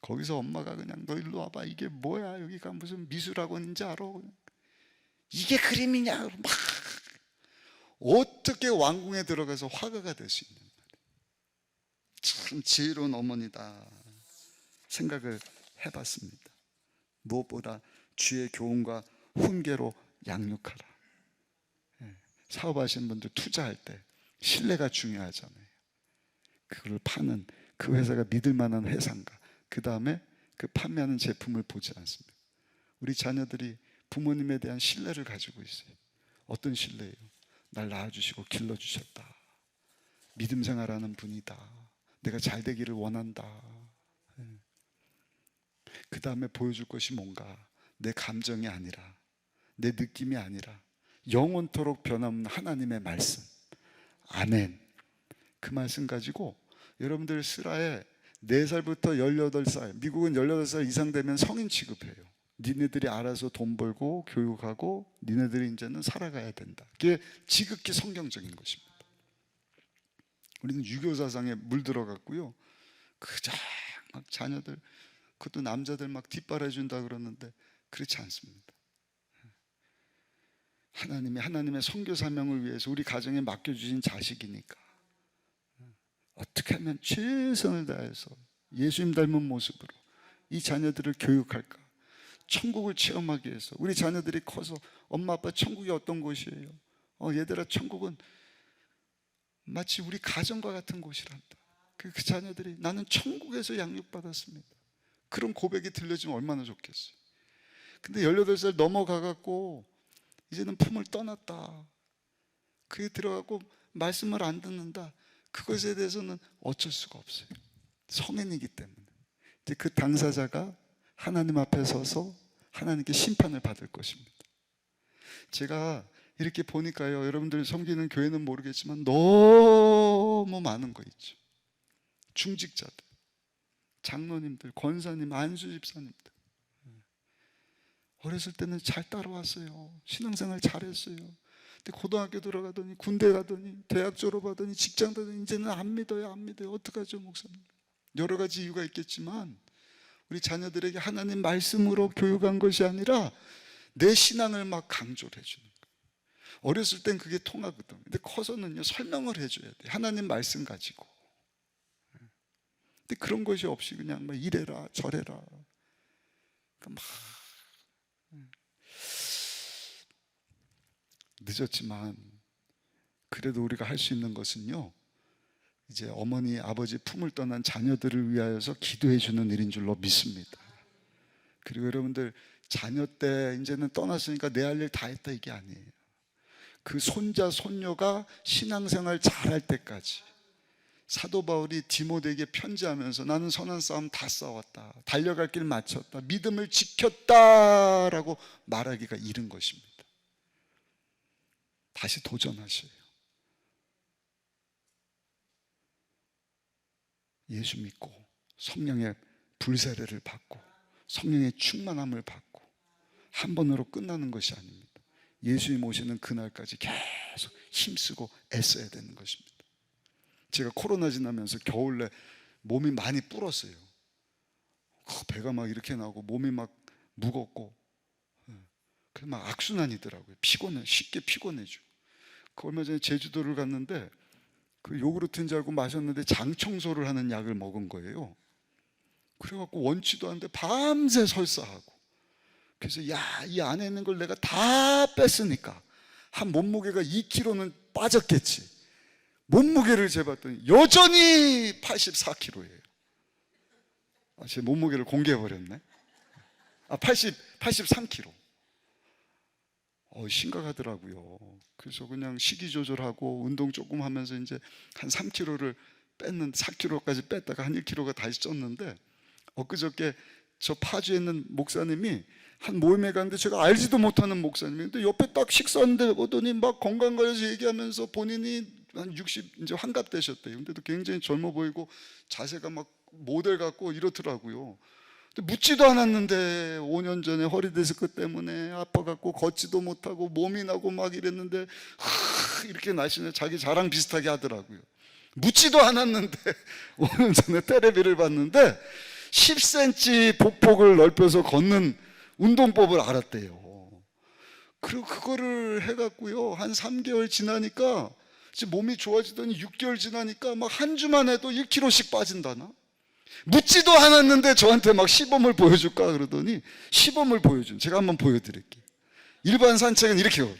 거기서 엄마가 그냥 너 일로 와봐, 이게 뭐야, 여기가 무슨 미술학원인지 알아? 이게 그림이냐, 막 어떻게 왕궁에 들어가서 화가가 될 수 있는 말이에요. 참 지혜로운 어머니다 생각을 해봤습니다. 무엇보다 주의 교훈과 훈계로 양육하라. 사업하시는 분들 투자할 때 신뢰가 중요하잖아요. 그걸 파는 그 회사가 믿을 만한 회사인가, 그 다음에 그 판매하는 제품을 보지 않습니다. 우리 자녀들이 부모님에 대한 신뢰를 가지고 있어요. 어떤 신뢰예요? 날 낳아주시고 길러주셨다, 믿음 생활하는 분이다, 내가 잘 되기를 원한다. 그 다음에 보여줄 것이 뭔가, 내 감정이 아니라, 내 느낌이 아니라 영원토록 변함없는 하나님의 말씀. 아멘. 그 말씀 가지고 여러분들 슬하에 4살부터 18살, 미국은 18살 이상 되면 성인 취급해요. 니네들이 알아서 돈 벌고 교육하고 니네들이 이제는 살아가야 된다. 그게 지극히 성경적인 것입니다. 우리는 유교 사상에 물들어갔고요, 그저 막 자녀들, 그것도 남자들 막 뒷바라준다 그러는데 그렇지 않습니다. 하나님의 선교 사명을 위해서 우리 가정에 맡겨주신 자식이니까 어떻게 하면 최선을 다해서 예수님 닮은 모습으로 이 자녀들을 교육할까, 천국을 체험하기 위해서. 우리 자녀들이 커서 엄마 아빠 천국이 어떤 곳이에요? 얘들아, 천국은 마치 우리 가정과 같은 곳이란다. 그 자녀들이 나는 천국에서 양육받았습니다. 그런 고백이 들려주면 얼마나 좋겠어요. 근데 18살 넘어가갖고 이제는 품을 떠났다, 그게 들어가고 말씀을 안 듣는다, 그것에 대해서는 어쩔 수가 없어요. 성인이기 때문에. 이제 그 당사자가 하나님 앞에 서서 하나님께 심판을 받을 것입니다. 제가 이렇게 보니까요, 여러분들 섬기는 교회는 모르겠지만 너무 많은 거 있죠. 중직자들, 장로님들, 권사님, 안수집사님들. 어렸을 때는 잘 따라왔어요. 신앙생활 잘했어요. 근데 고등학교 들어가더니, 군대 가더니, 대학 졸업하더니, 직장 다더니 이제는 안 믿어요, 안 믿어요. 어떡하죠, 목사님? 여러 가지 이유가 있겠지만 우리 자녀들에게 하나님 말씀으로 교육한 것이 아니라 내 신앙을 막 강조를 해주는 거예요. 어렸을 땐 그게 통하거든. 근데 커서는요, 설명을 해줘야 돼. 하나님 말씀 가지고. 근데 그런 것이 없이 그냥 막 이래라 저래라. 그러니까 막 늦었지만 그래도 우리가 할 수 있는 것은요, 이제 어머니 아버지 품을 떠난 자녀들을 위하여서 기도해 주는 일인 줄로 믿습니다. 그리고 여러분들 자녀 때 이제는 떠났으니까 내 할 일 다 했다, 이게 아니에요. 그 손자 손녀가 신앙생활 잘할 때까지 사도 바울이 디모데에게 편지하면서 나는 선한 싸움 다 싸웠다, 달려갈 길 마쳤다, 믿음을 지켰다라고 말하기가 이른 것입니다. 다시 도전하세요. 예수 믿고 성령의 불세례를 받고 성령의 충만함을 받고 한 번으로 끝나는 것이 아닙니다. 예수님 오시는 그날까지 계속 힘쓰고 애써야 되는 것입니다. 제가 코로나 지나면서 겨울에 몸이 많이 불었어요. 배가 막 이렇게 나고 몸이 막 무겁고, 그래서 막 악순환이더라고요. 피곤해, 쉽게 피곤해지고. 그 얼마 전에 제주도를 갔는데 그 요구르트인 줄 알고 마셨는데 장 청소를 하는 약을 먹은 거예요. 그래갖고 원치도 않는데 밤새 설사하고. 그래서 야, 이 안에 있는 걸 내가 다 뺐으니까 한 몸무게가 2kg는 빠졌겠지. 몸무게를 재봤더니 여전히 84kg예요. 제 몸무게를 공개해버렸네. 83kg. 심각하더라고요. 그래서 그냥 식이 조절하고 운동 조금 하면서 이제 한 3kg를 뺐는데, 4kg까지 뺐다가 한 1kg가 다시 쪘는데, 엊그저께 저 파주에 있는 목사님이 한 모임에 갔는데, 제가 알지도 못하는 목사님인데 옆에 딱 식사하는데 오더니 막 건강관리해서 얘기하면서 본인이 한 60 이제 환갑되셨대요. 근데도 굉장히 젊어 보이고 자세가 막 모델 같고 이렇더라고요. 근데 묻지도 않았는데 5년 전에 허리 디스크 때문에 아파갖고 걷지도 못하고 몸이 나고 막 이랬는데 이렇게 날씬해 자기 자랑 비슷하게 하더라고요. 묻지도 않았는데 5년 전에 테레비를 봤는데 10cm 보폭을 넓혀서 걷는 운동법을 알았대요. 그리고 그거를 해갖고요, 한 3개월 지나니까 몸이 좋아지더니 6개월 지나니까 막 한 주만 해도 1kg씩 빠진다나? 묻지도 않았는데 저한테 막 시범을 보여줄까 그러더니 시범을 보여준. 제가 한번 보여드릴게요. 일반 산책은 이렇게 걸어요.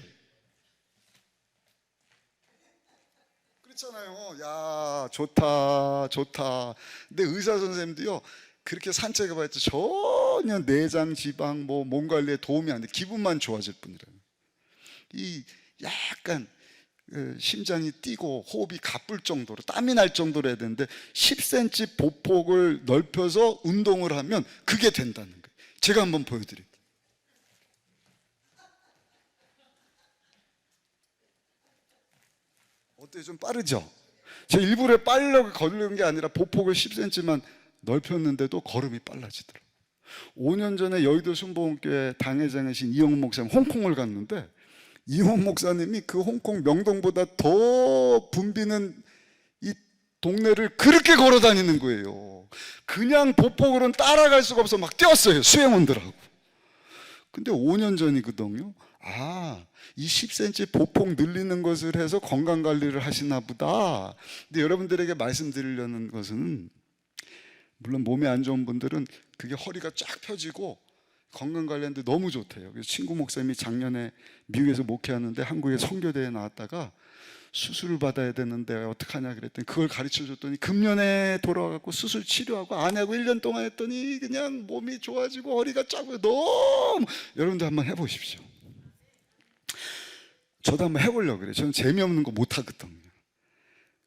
그렇잖아요. 야, 좋다 좋다. 근데 의사 선생님도요, 그렇게 산책해봐야 전혀 내장 지방 몸 관리에 도움이 안 돼. 기분만 좋아질 뿐이라요. 이 약간 심장이 뛰고 호흡이 가쁠 정도로, 땀이 날 정도로 해야 되는데 10cm 보폭을 넓혀서 운동을 하면 그게 된다는 거예요. 제가 한번 보여드릴게요. 어때요? 좀 빠르죠? 제 일부러 빨려 걸는 게 아니라 보폭을 10cm만 넓혔는데도 걸음이 빨라지더라고요. 5년 전에 여의도 순복음교회 당회장이신 이영훈 목사님 홍콩을 갔는데, 이홍 목사님이 그 홍콩 명동보다 더 붐비는 이 동네를 그렇게 걸어 다니는 거예요. 그냥 보폭으로는 따라갈 수가 없어 막 뛰었어요, 수행원들하고. 근데 5년 전이거든요. 이 10cm 보폭 늘리는 것을 해서 건강관리를 하시나 보다. 근데 여러분들에게 말씀드리려는 것은, 물론 몸이 안 좋은 분들은 그게 허리가 쫙 펴지고 건강관리하는데 너무 좋대요. 그래서 친구 목사님이 작년에 미국에서 목회하는데 한국에 선교대에 나왔다가 수술을 받아야 되는데 어떡하냐 그랬더니 그걸 가르쳐 줬더니 금년에 돌아가고 수술 치료하고 아내하고 1년 동안 했더니 그냥 몸이 좋아지고 허리가 짜고 너무. 여러분들 한번 해보십시오. 저도 한번 해보려고 그래요. 저는 재미없는 거 못하거든요.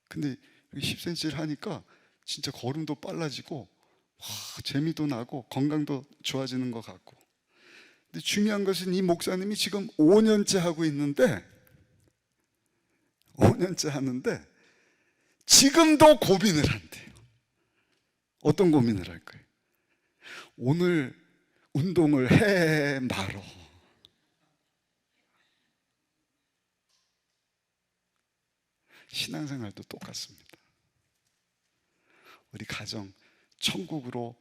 근데 10cm를 하니까 진짜 걸음도 빨라지고 재미도 나고 건강도 좋아지는 것 같고. 근데 중요한 것은 이 목사님이 지금 5년째 하고 있는데 5년째 하는데 지금도 고민을 한대요. 어떤 고민을 할까요? 오늘 운동을 해 말어. 신앙생활도 똑같습니다. 우리 가정 천국으로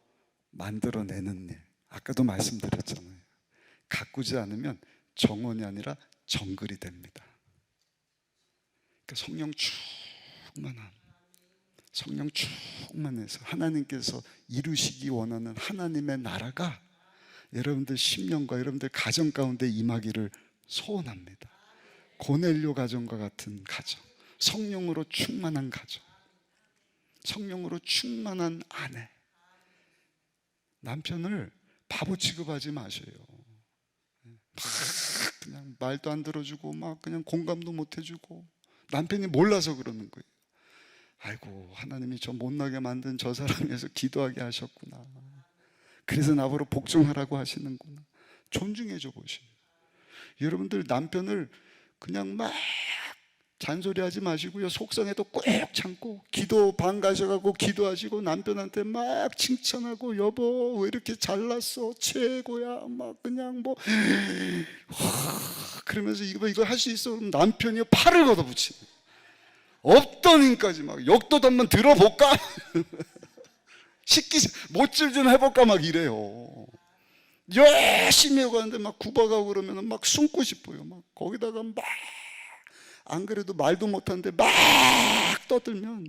만들어내는 일, 아까도 말씀드렸잖아요. 가꾸지 않으면 정원이 아니라 정글이 됩니다. 그러니까 성령 충만해서 하나님께서 이루시기 원하는 하나님의 나라가 여러분들 심령과 여러분들 가정 가운데 임하기를 소원합니다. 고넬료 가정과 같은 가정, 성령으로 충만한 가정, 성령으로 충만한 아내. 남편을 바보 취급하지 마셔요. 막 그냥 말도 안 들어주고 막 그냥 공감도 못 해주고, 남편이 몰라서 그러는 거예요. 아이고, 하나님이 저 못나게 만든 저 사람에 대해서 기도하게 하셨구나. 그래서 나보고 복종하라고 하시는구나. 존중해줘 보시오. 여러분들 남편을 그냥 막 잔소리하지 마시고요, 속상해도 꾹 참고 기도 방 가셔가고 기도하시고 남편한테 막 칭찬하고, 여보 왜 이렇게 잘났어, 최고야, 막 그냥 뭐 그러면서 이거 할 수 있어. 그럼 남편이 팔을 걷어붙이는, 없던 힘까지 막 역도도 한번 들어볼까? 못질 좀 해볼까 막 이래요. 열심히 하고 하는데 막 구박하고 그러면 막 숨고 싶어요. 막 거기다가 막 안 그래도 말도 못하는데 막 떠들면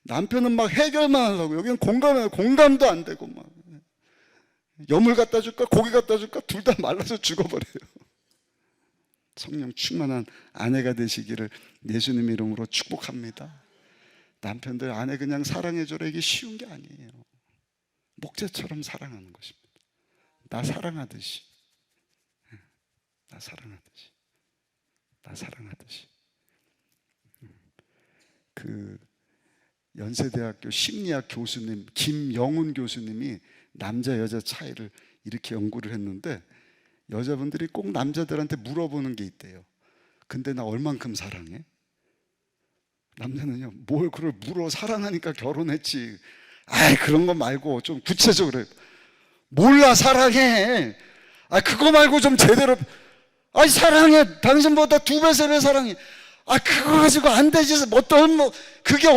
남편은 막 해결만 하려고, 여기는 공감도 안 되고 막 염을 갖다 줄까 고기 갖다 줄까 둘 다 말라서 죽어버려요. 성령 충만한 아내가 되시기를 예수님 이름으로 축복합니다. 남편들 아내 그냥 사랑해줘라, 이게 쉬운 게 아니에요. 목재처럼 사랑하는 것입니다. 나 사랑하듯이, 나 사랑하듯이, 나 사랑하듯이. 그 연세대학교 심리학 교수님 김영훈 교수님이 남자 여자 차이를 이렇게 연구를 했는데, 여자분들이 꼭 남자들한테 물어보는 게 있대요. 근데 나 얼만큼 사랑해? 남자는요, 뭘 그걸 물어, 사랑하니까 결혼했지. 아이 그런 거 말고 좀 구체적으로 해. 몰라, 사랑해. 아 그거 말고 좀 제대로. 아이 사랑해, 당신보다 2배 3배 사랑해. 아 그거 가지고 안 되지. 그게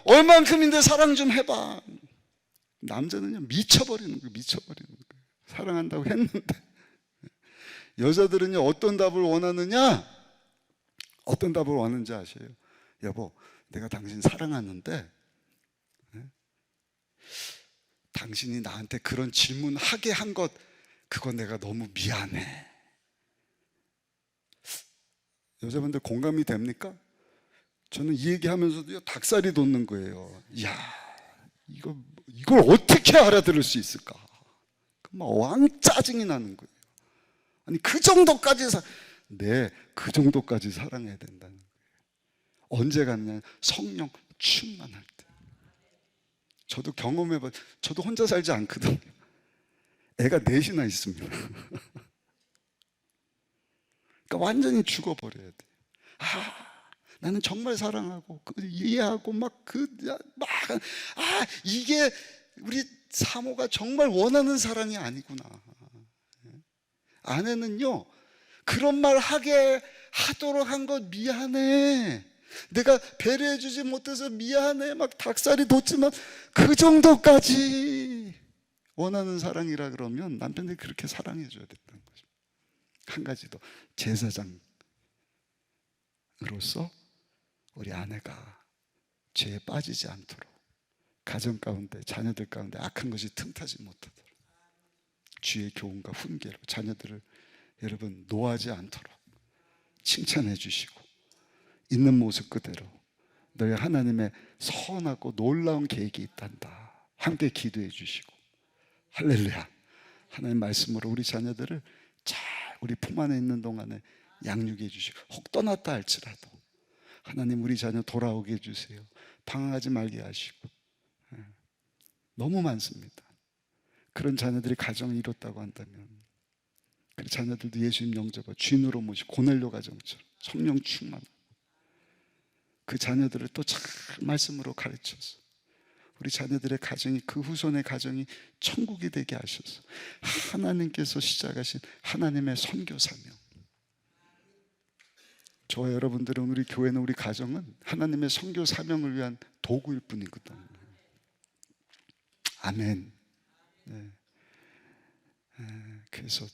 얼만큼인데 사랑 좀 해봐. 남자는요 미쳐버리는 거예요. 미쳐버리는 거예요. 사랑한다고 했는데. 여자들은요 어떤 답을 원하느냐? 어떤 답을 원하는지 아세요? 여보, 내가 당신 사랑하는데 당신이 나한테 그런 질문하게 한 것, 그거 내가 너무 미안해. 여자분들 공감이 됩니까? 저는 이 얘기하면서도 닭살이 돋는 거예요. 이야, 이걸 어떻게 알아들을 수 있을까? 막 왕 짜증이 나는 거예요. 아니 그 정도까지 네, 그 정도까지 사랑해야 된다는 거예요. 언제 갔냐? 성령 충만할 때. 저도 경험해봐. 저도 혼자 살지 않거든요. 애가 넷이나 있습니다. 그러니까 완전히 죽어버려야 돼. 나는 정말 사랑하고 이해하고 이게 우리 사모가 정말 원하는 사랑이 아니구나. 아내는요 그런 말 하도록 한 거 미안해, 내가 배려해주지 못해서 미안해, 막 닭살이 돋지만 그 정도까지 원하는 사랑이라 그러면 남편들이 그렇게 사랑해줘야 된다는 거죠. 한 가지 더, 제사장으로서 우리 아내가 죄에 빠지지 않도록, 가정 가운데 자녀들 가운데 악한 것이 틈타지 못하도록 주의 교훈과 훈계로 자녀들을 여러분 노하지 않도록 칭찬해 주시고, 있는 모습 그대로 너희 하나님의 선하고 놀라운 계획이 있단다. 함께 기도해 주시고, 할렐루야. 하나님 말씀으로 우리 자녀들을 잘 우리 품 안에 있는 동안에 양육해 주시고, 혹 떠났다 할지라도 하나님 우리 자녀 돌아오게 해주세요. 방황하지 말게 하시고. 너무 많습니다. 그런 자녀들이 가정을 이뤘다고 한다면 그 자녀들도 예수님 영접하고 주인으로 모시고 고넬료 가정처럼 성령 충만, 그 자녀들을 또 잘 말씀으로 가르쳐서 우리 자녀들의 가정이, 그 후손의 가정이 천국이 되게 하셔서 하나님께서 시작하신 하나님의 선교 사명, 저와 여러분들은, 우리 교회는, 우리 가정은 하나님의 선교 사명을 위한 도구일 뿐이거든요. 아멘. 네. 그래서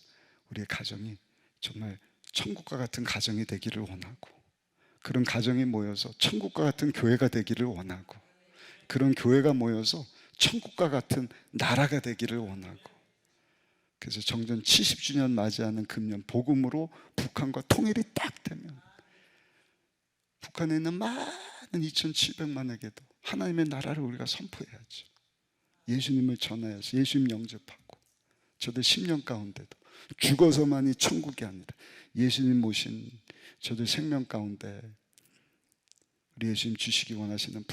우리의 가정이 정말 천국과 같은 가정이 되기를 원하고, 그런 가정이 모여서 천국과 같은 교회가 되기를 원하고, 그런 교회가 모여서 천국과 같은 나라가 되기를 원하고, 그래서 정전 70주년 맞이하는 금년 복음으로 북한과 통일이 딱 되면 북한에 있는 많은 2,700만에게도 하나님의 나라를 우리가 선포해야죠. 예수님을 전하여서 예수님 영접하고, 저들 10년 가운데도 죽어서만이 천국이 아니라 예수님 모신 저들 생명 가운데 우리 예수님 주시기 원하시는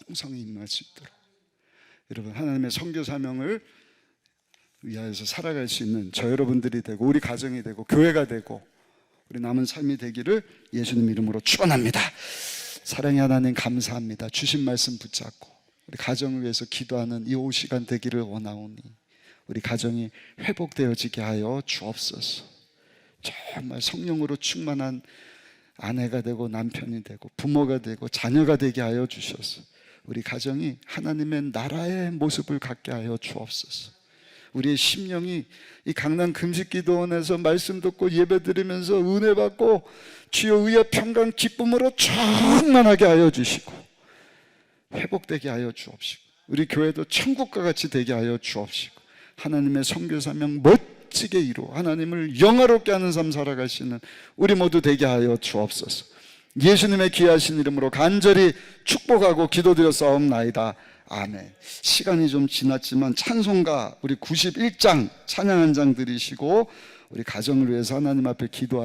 풍성히 임할 수 있도록, 여러분 하나님의 선교 사명을 위하여서 살아갈 수 있는 저 여러분들이 되고, 우리 가정이 되고, 교회가 되고, 우리 남은 삶이 되기를 예수님 이름으로 축원합니다. 사랑의 하나님 감사합니다. 주신 말씀 붙잡고 우리 가정을 위해서 기도하는 이 오후 시간 되기를 원하오니 우리 가정이 회복되어지게 하여 주옵소서. 정말 성령으로 충만한 아내가 되고 남편이 되고 부모가 되고 자녀가 되게 하여 주셔서 우리 가정이 하나님의 나라의 모습을 갖게 하여 주옵소서. 우리의 심령이 이 강남 금식기도원에서 말씀 듣고 예배 드리면서 은혜 받고 주여 의의 평강 기쁨으로 충만하게 하여 주시고 회복되게 하여 주옵시고, 우리 교회도 천국과 같이 되게 하여 주옵시고, 하나님의 선교 사명 멋지게 이루어 하나님을 영화롭게 하는 삶 살아가시는 우리 모두 되게 하여 주옵소서. 예수님의 귀하신 이름으로 간절히 축복하고 기도드렸사옵나이다. 아멘. 시간이 좀 지났지만 찬송가 우리 91장 찬양 한 장 드리시고 우리 가정을 위해서 하나님 앞에 기도하